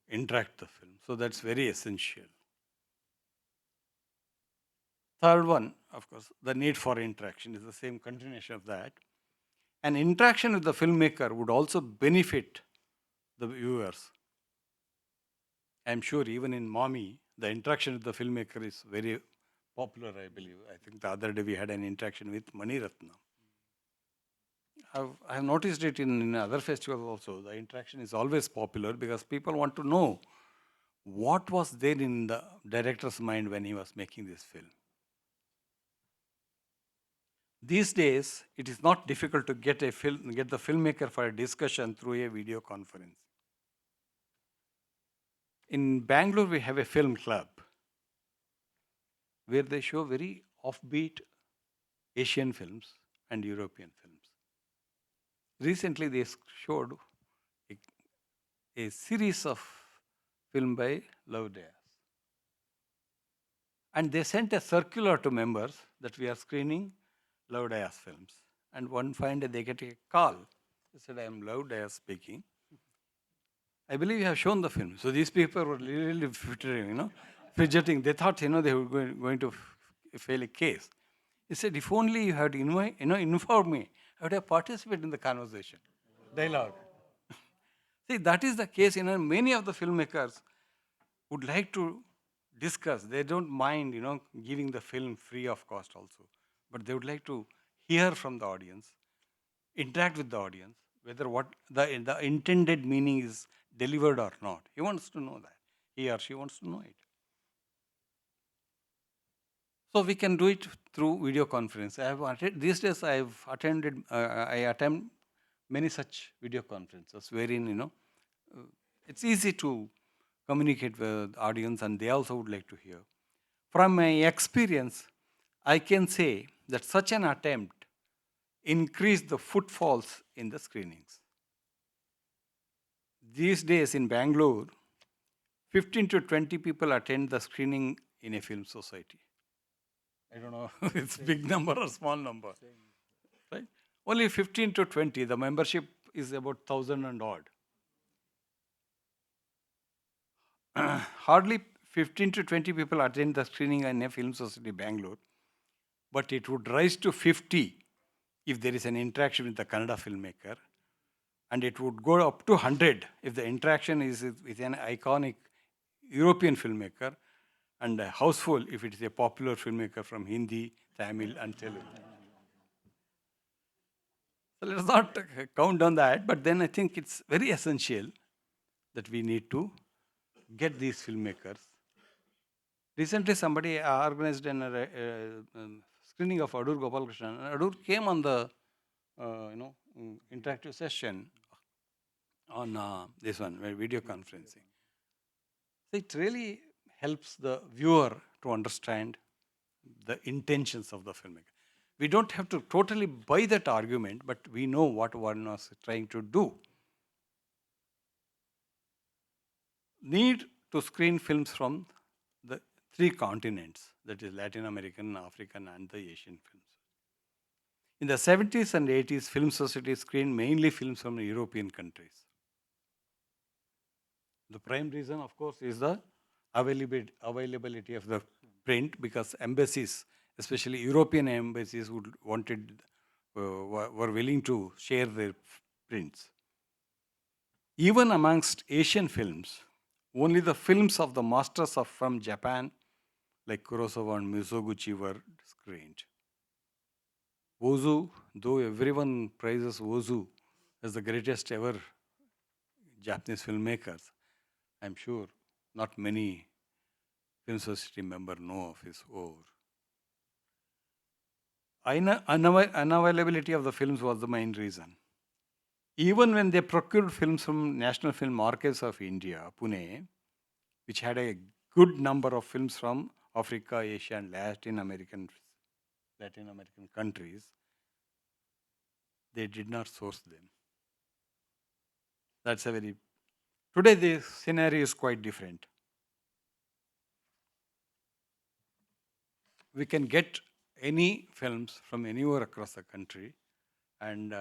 interact the film. So that's very essential. Third one, of course, the need for interaction is the same continuation of that. An interaction with the filmmaker would also benefit the viewers. I'm sure even in Mami, the interaction with the filmmaker is very popular, I believe. I think the other day we had an interaction with Mani Ratnam. I've noticed it in other festivals also. The interaction is always popular because people want to know what was there in the director's mind when he was making this film. These days, it is not difficult to get the filmmaker for a discussion through a video conference. In Bangalore, we have a film club where they show very offbeat Asian films and European films. Recently, they showed a series of film by Loveday. And they sent a circular to members that we are screening Loveday films. And one fine day they get a call. They said, I am Loveday speaking. I believe you have shown the film. So these people were really fidgeting. They thought, they were going to fail a case. He said, if only you had informed me, I would have participated in the conversation. Dialogue. See, that is the case. Many of the filmmakers would like to discuss. They don't mind, giving the film free of cost also. But they would like to hear from the audience, interact with the audience, whether what the intended meaning is delivered or not. He wants to know that. He or she wants to know it. So we can do it through video conference. These days I attend many such video conferences wherein, it's easy to communicate with the audience and they also would like to hear. From my experience, I can say that such an attempt increased the footfalls in the screenings. These days in Bangalore, 15 to 20 people attend the screening in a film society. I don't know if it's big number or small number. Right? Only 15 to 20. The membership is about 1,000 and odd. Hardly 15 to 20 people attend the screening in a film society Bangalore, but it would rise to 50 if there is an interaction with the Kannada filmmaker, and it would go up to 100 if the interaction is with an iconic European filmmaker, and a houseful if it is a popular filmmaker from Hindi, Tamil, and Telugu. So let us not count on that, but then I think it's very essential that we need to get these filmmakers. Recently, somebody organized a screening of Adur Gopalakrishnan, and Adur came on the interactive session on this one, video conferencing. So it really helps the viewer to understand the intentions of the filmmaker. We don't have to totally buy that argument, but we know what one was trying to do. Need to screen films from the 3 continents, that is Latin American, African, and the Asian films. In the 70s and 80s, film society screened mainly films from European countries. The prime reason, of course, is the availability of the print, because embassies, especially European embassies, were willing to share their prints. Even amongst Asian films, only the films of the masters from Japan, like Kurosawa and Mizoguchi, were screened. Ozu, though everyone praises Ozu as the greatest ever Japanese filmmakers, I'm sure not many film society members know of his work. Unavailability of the films was the main reason. Even when they procured films from National Film Archives of India, Pune, which had a good number of films from Africa, Asia, and Latin American countries, they did not source them. That's a very today the scenario is quite different. We can get any films from anywhere across the country, and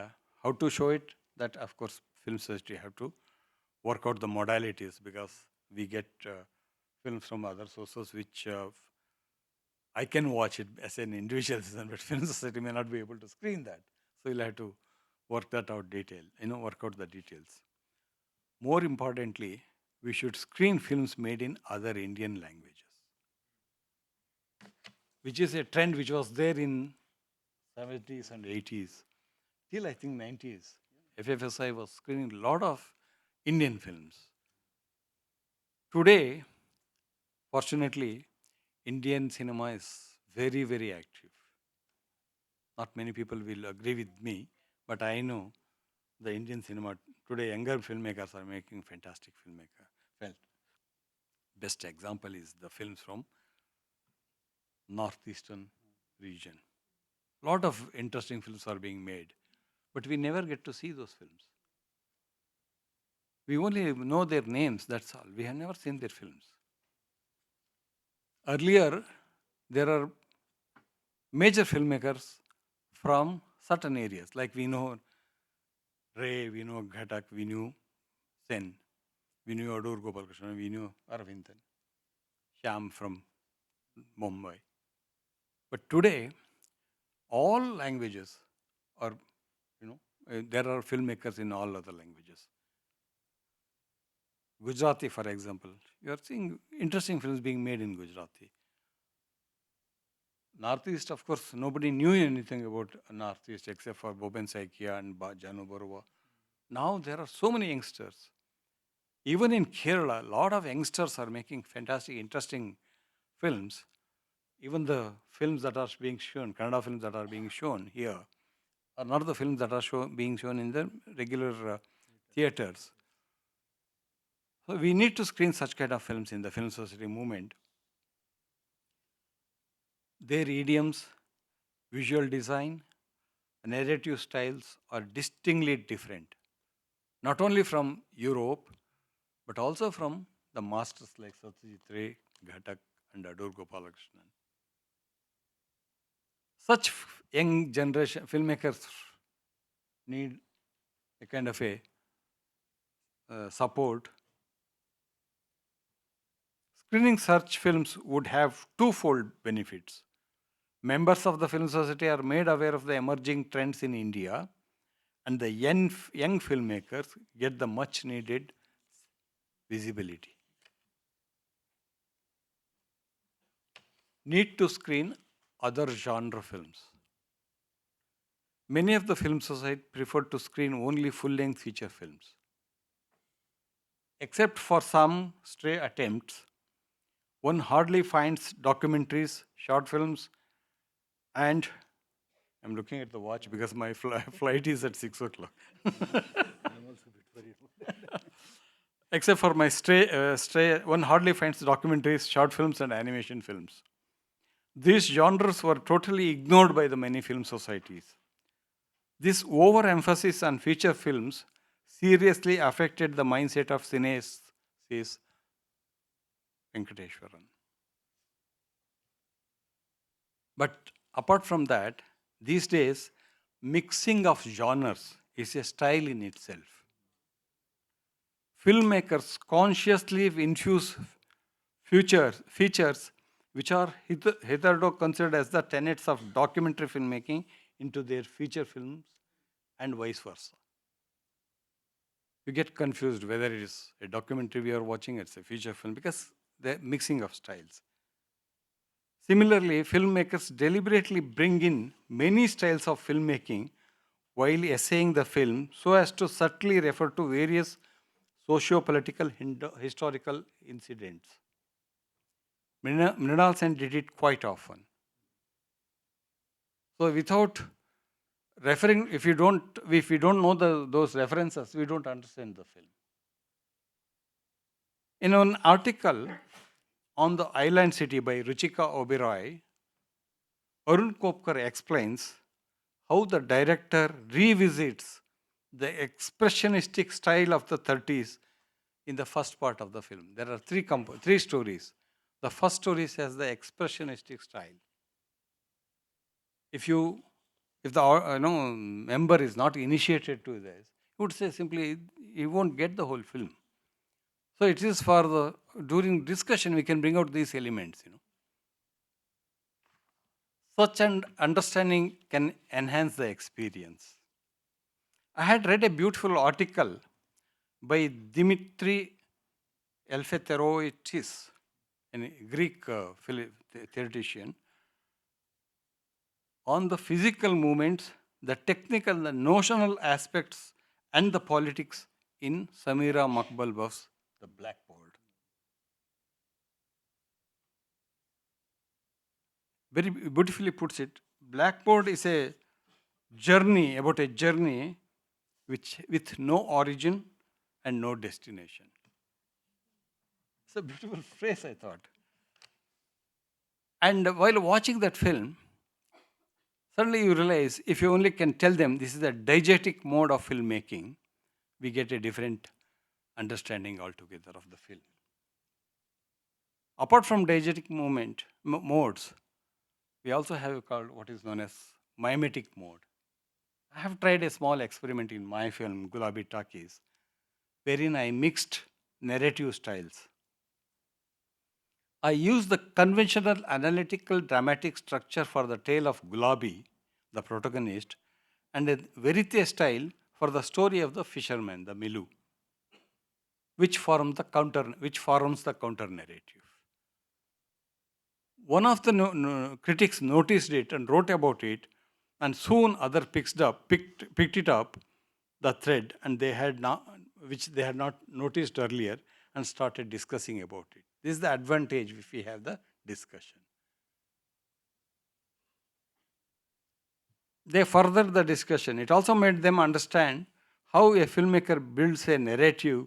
how to show it, that of course film society have to work out the modalities, because we get films from other sources which I can watch it as an individual citizen, but film society may not be able to screen that. So you'll have to work that out work out the details. More importantly, we should screen films made in other Indian languages, which is a trend which was there in 70s and 80s, till I think 90s. FFSI was screening a lot of Indian films. Today, fortunately, Indian cinema is very, very active. Not many people will agree with me, but I know the Indian cinema today, younger filmmakers are making fantastic films. Best example is the films from northeastern region. Lot of interesting films are being made, but we never get to see those films. We only know their names, that's all. We have never seen their films. Earlier, there are major filmmakers from certain areas, like we know Ray, we know Ghatak, we knew Sen, we knew Adur Gopalakrishnan, we knew Aravindan, Shyam from Mumbai. But today, all languages are, there are filmmakers in all other languages. Gujarati, for example, you are seeing interesting films being made in Gujarati. Northeast, of course, nobody knew anything about Northeast except for Boben Saikia and Janu Barua. Now there are so many youngsters. Even in Kerala, a lot of youngsters are making fantastic, interesting films. Even the films that are being shown, Kannada films that are being shown here, are not the films that are being shown in the regular theaters. So we need to screen such kind of films in the film society movement. Their idioms, visual design, narrative styles are distinctly different, not only from Europe, but also from the masters like Satyajit Ray, Ghatak, and Adur Gopalakrishnan. Such young generation filmmakers need a kind of a support. Screening such films would have twofold benefits. Members of the film society are made aware of the emerging trends in India, and the young filmmakers get the much needed visibility. Need to screen other genre films. Many of the film society prefer to screen only full-length feature films. Except for some stray attempts, one hardly finds documentaries, short films, and I'm looking at the watch because my flight is at 6 o'clock. Except for my one hardly finds documentaries, short films, and animation films. These genres were totally ignored by the many film societies. This overemphasis on feature films seriously affected the mindset of cineasts, says Venkateshwaran. But apart from that, these days, mixing of genres is a style in itself. Filmmakers consciously infuse features which are hitherto considered as the tenets of documentary filmmaking into their feature films and vice versa. You get confused whether it is a documentary we are watching, it's a feature film, because the mixing of styles. Similarly, filmmakers deliberately bring in many styles of filmmaking while essaying the film so as to subtly refer to various socio-political historical incidents. Mrinal Sen did it quite often. So without if we don't know those references, we don't understand the film. In an article on the Island City by Ruchika Oberoi, Arun Kopkar explains how the director revisits the expressionistic style of the 30s in the first part of the film. There are three stories. The first story has the expressionistic style. If the member is not initiated to this, he would say simply he won't get the whole film. So it is for during discussion we can bring out these elements. Such an understanding can enhance the experience. I had read a beautiful article by Dimitri Eleftheroitis, a Greek theoretician, on the physical movements, the technical, the notional aspects, and the politics in Samira Makbalbaf's The Blackboard. Very beautifully puts it, Blackboard is a journey, about a journey with no origin and no destination. It's a beautiful phrase, I thought. And while watching that film, suddenly you realize if you only can tell them this is a diegetic mode of filmmaking, we get a different understanding altogether of the film. Apart from diegetic modes, we also have called what is known as mimetic mode. I have tried a small experiment in my film, Gulabi Talkies, wherein I mixed narrative styles. I used the conventional analytical dramatic structure for the tale of Gulabi, the protagonist, and a verite style for the story of the fisherman, the Milu, which forms the counter narrative. One of the critics noticed it and wrote about it, and soon other picked it up, the thread, and which they had not noticed earlier, and started discussing about it. This is the advantage if we have the discussion. They furthered the discussion. It also made them understand how a filmmaker builds a narrative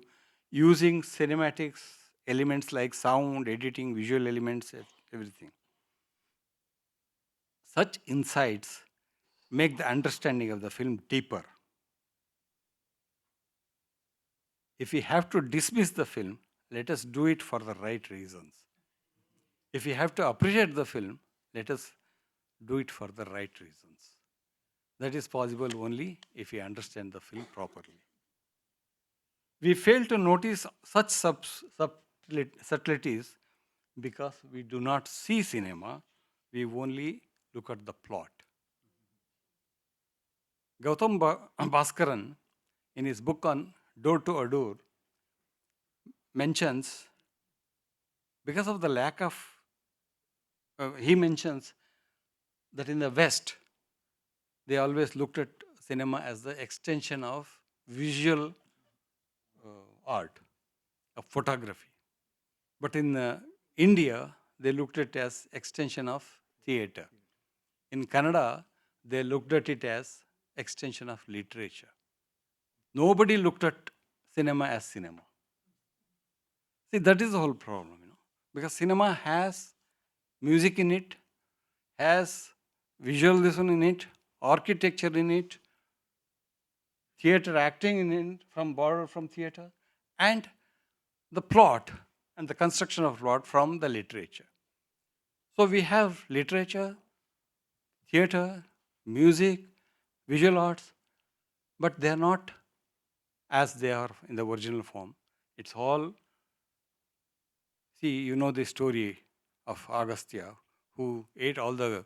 using cinematics, elements like sound, editing, visual elements, everything. Such insights make the understanding of the film deeper. If we have to dismiss the film, let us do it for the right reasons. If we have to appreciate the film, let us do it for the right reasons. That is possible only if we understand the film properly. We fail to notice such subtleties because we do not see cinema, we only look at the plot. Gautam Bhaskaran, in his book on Door to Adore, mentions, because of the lack of, he mentions that in the West, they always looked at cinema as the extension of visual art, of photography. But in India, they looked at it as extension of theatre. In Canada, they looked at it as extension of literature. Nobody looked at cinema as cinema. See, that is the whole problem, because cinema has music in it, has visualism in it, architecture in it, theatre acting in it, borrowed from theatre, and the plot and the construction of plot from the literature. So we have literature, theatre, music, visual arts, but they are not as they are in the original form. It's all, see, you know the story of Agastya, who ate all the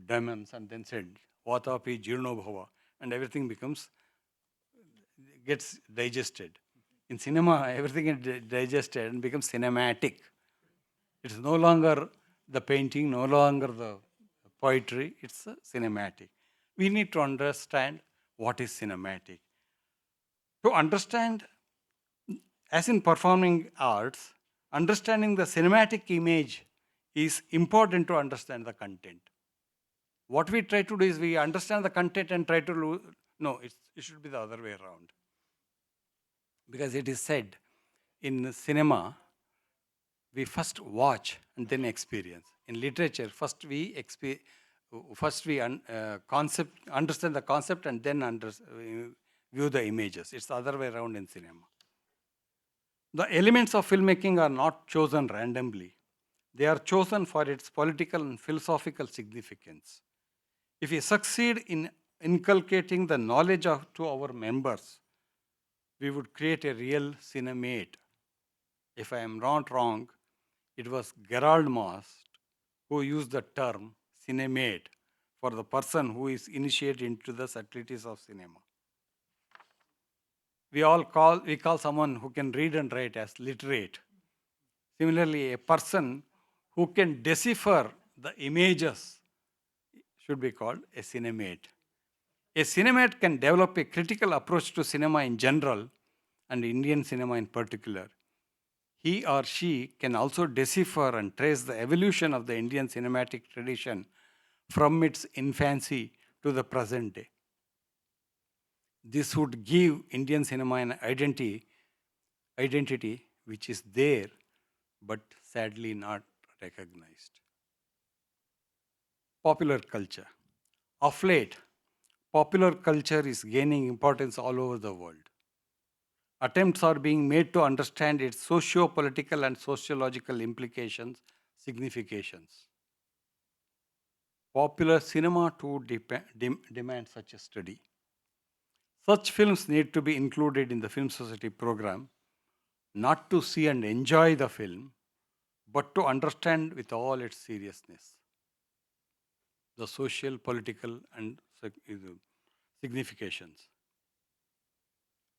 demons and then said, Vatapi Jirno Bhava, and everything gets digested. In cinema, everything is digested and becomes cinematic. It's no longer the painting, no longer the poetry, it's cinematic. We need to understand what is cinematic. To understand, as in performing arts, understanding the cinematic image is important to understand the content. What we try to do is we understand the content and try to no, it should be the other way around. Because it is said in cinema, we first watch and then experience. In literature, first we understand the concept and then view the images. It's the other way around in cinema. The elements of filmmaking are not chosen randomly. They are chosen for its political and philosophical significance. If we succeed in inculcating the knowledge to our members, we would create a real cinemate. If I am not wrong, it was Gerald Most who used the term cinemate for the person who is initiated into the subtleties of cinema. We call someone who can read and write as literate. Similarly, a person who can decipher the images should be called a cinemate. A cinemate can develop a critical approach to cinema in general and Indian cinema in particular. He or she can also decipher and trace the evolution of the Indian cinematic tradition from its infancy to the present day. This would give Indian cinema an identity which is there but sadly not recognized. Popular culture. Of late, popular culture is gaining importance all over the world. Attempts are being made to understand its socio-political and sociological implications, significations. Popular cinema too demands such a study. Such films need to be included in the Film Society program, not to see and enjoy the film, but to understand with all its seriousness the social, political, and significations.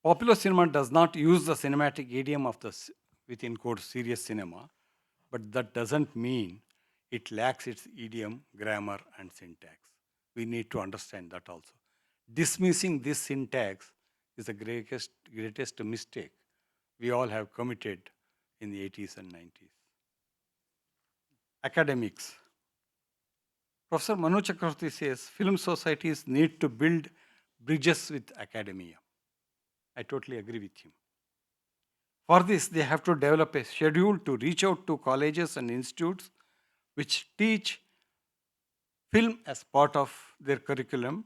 Popular cinema does not use the cinematic idiom of the within quotes serious cinema, but that doesn't mean it lacks its idiom, grammar, and syntax. We need to understand that also. Dismissing this syntax is the greatest mistake we all have committed in the 80s and 90s. Academics. Professor Manu Chakravarti says film societies need to build bridges with academia. I totally agree with him. For this, they have to develop a schedule to reach out to colleges and institutes which teach film as part of their curriculum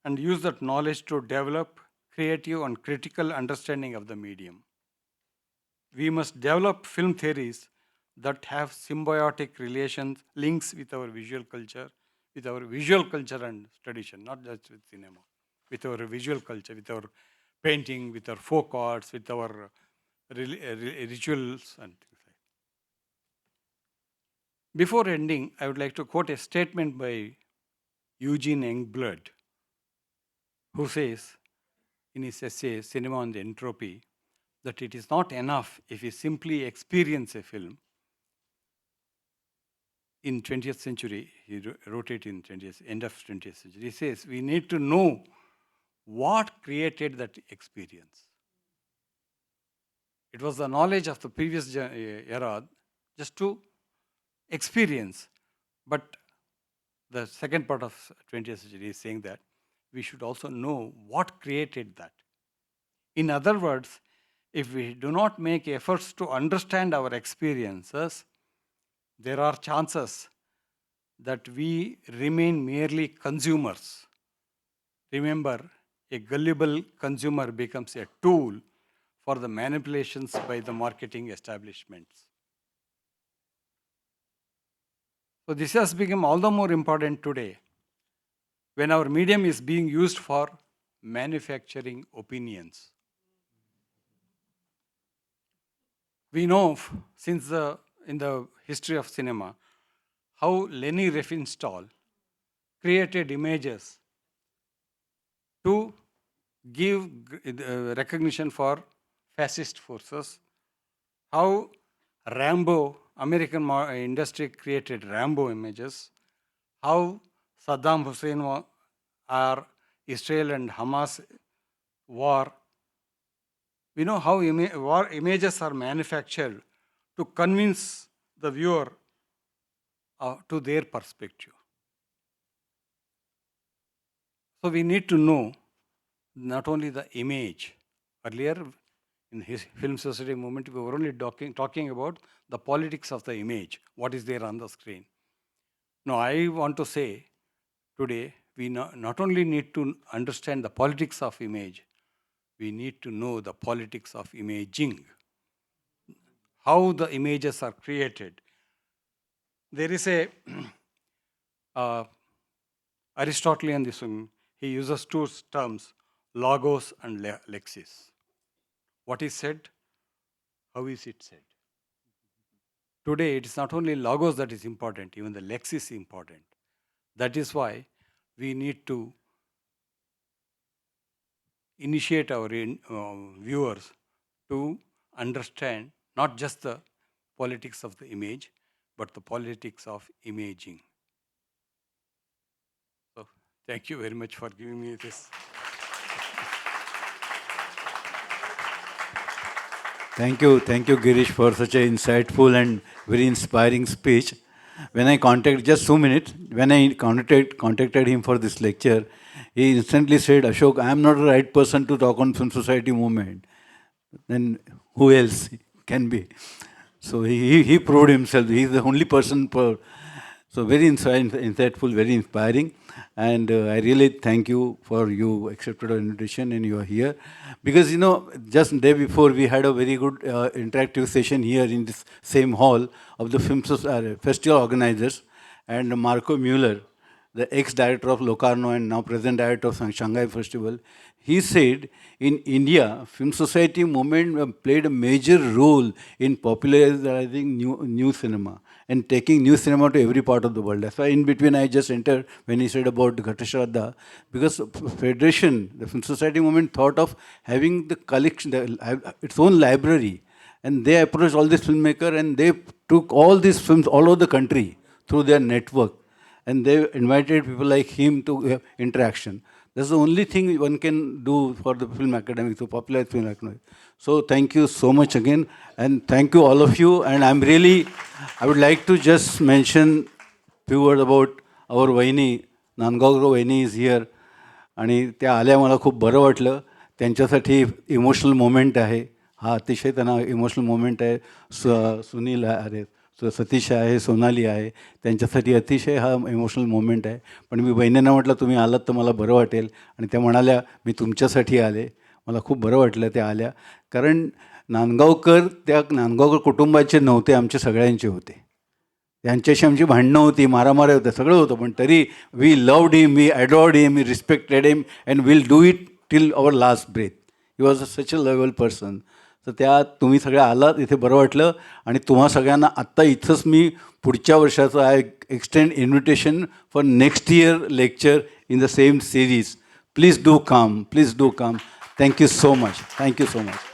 and use that knowledge to develop creative and critical understanding of the medium. We must develop film theories that have symbiotic relations, links with our visual culture and tradition, not just with cinema, with our visual culture, with our painting, with our folk arts, with our rituals and things like that. Before ending, I would like to quote a statement by Eugene Engblood, who says in his essay, Cinema on the Entropy, that it is not enough if we simply experience a film. In 20th century, he wrote it in end of 20th century. He says, we need to know what created that experience. It was the knowledge of the previous era just to experience. But the second part of 20th century is saying that we should also know what created that. In other words, if we do not make efforts to understand our experiences, there are chances that we remain merely consumers. Remember, a gullible consumer becomes a tool for the manipulations by the marketing establishments. So this has become all the more important today when our medium is being used for manufacturing opinions. We know since in the history of cinema how Leni Riefenstahl created images to give recognition for fascist forces, how American industry created Rambo images, how Saddam Hussein or Israel and Hamas war. We know how war images are manufactured to convince the viewer to their perspective. So we need to know not only the image. Earlier, in his film society movement, we were only talking about the politics of the image, what is there on the screen. Now, I want to say today, we not only need to understand the politics of image, we need to know the politics of imaging, how the images are created. There is a uh, Aristotelian, this one, he uses two terms, logos and lexis. What is said? How is it said? Today, it is not only logos that is important, even the lexis is important. That is why we need to initiate our viewers to understand not just the politics of the image, but the politics of imaging. So, thank you very much for giving me this. Thank you, Girish, for such an insightful and very inspiring speech. When I contacted, just 2 minutes, when I contacted him for this lecture, he instantly said, Ashok, I am not the right person to talk on film society movement. Then who else can be? So he proved himself. He is the only person for. So very insightful, very inspiring. And I really thank you for you accepted our invitation and you are here. Because, you know, just the day before we had a very good interactive session here in this same hall of the festival organizers. And Marco Mueller, the ex-director of Locarno and now present director of Shanghai Festival, he said in India, film society movement played a major role in popularizing new cinema and taking new cinema to every part of the world. That's why in between I just entered when he said about Ghata Shraddha, because Federation, the film society movement thought of having the collection, its own library. And they approached all these filmmakers and they took all these films all over the country through their network. And they invited people like him to have interaction. That's the only thing one can do for the film academic, to popularize film academic. So thank you so much again, and thank you all of you. And I would like to just mention few words about our Vaini. Nandgaonkar Vaini is here. आणि त्या आल्या मला खूप बरं वाटलं. त्यांच्यासाठी emotional moment आहे. हा अतिशय त्यांना इमोशनल मोमेंट आहे. सुनील अरे सतीश आहे, सोनाली आहे, त्यांच्यासाठी अतिशय हा इमोशनल मोमेंट आहे. पण मी बहिणींना म्हटलं तुम्ही आलात तर मला बरं वाटेल. आणि त्या म्हणाल्या मी तुमच्यासाठी आले. मला खूप बरं वाटलं त्या आल्या. कारण नांदगावकर त्या नांदगावकर कुटुंबाचे नव्हते, आमच्या सगळ्यांचे होते. त्यांच्याशी आमची भांडणं होती, मारामाऱ्या होत्या, सगळं होतं. पण तरी we loved him, we adored him, we respected him and will do it till our last breath. He was such a lovable person. तर त्या तुम्ही सगळ्या आलात, इथे बरं वाटलं. आणि तुम्हा सगळ्यांना आत्ता इथंच मी पुढच्या वर्षाचं I extend invitation for next year lecture in the same series. Please do come, please do come. Thank you so much, thank you so much.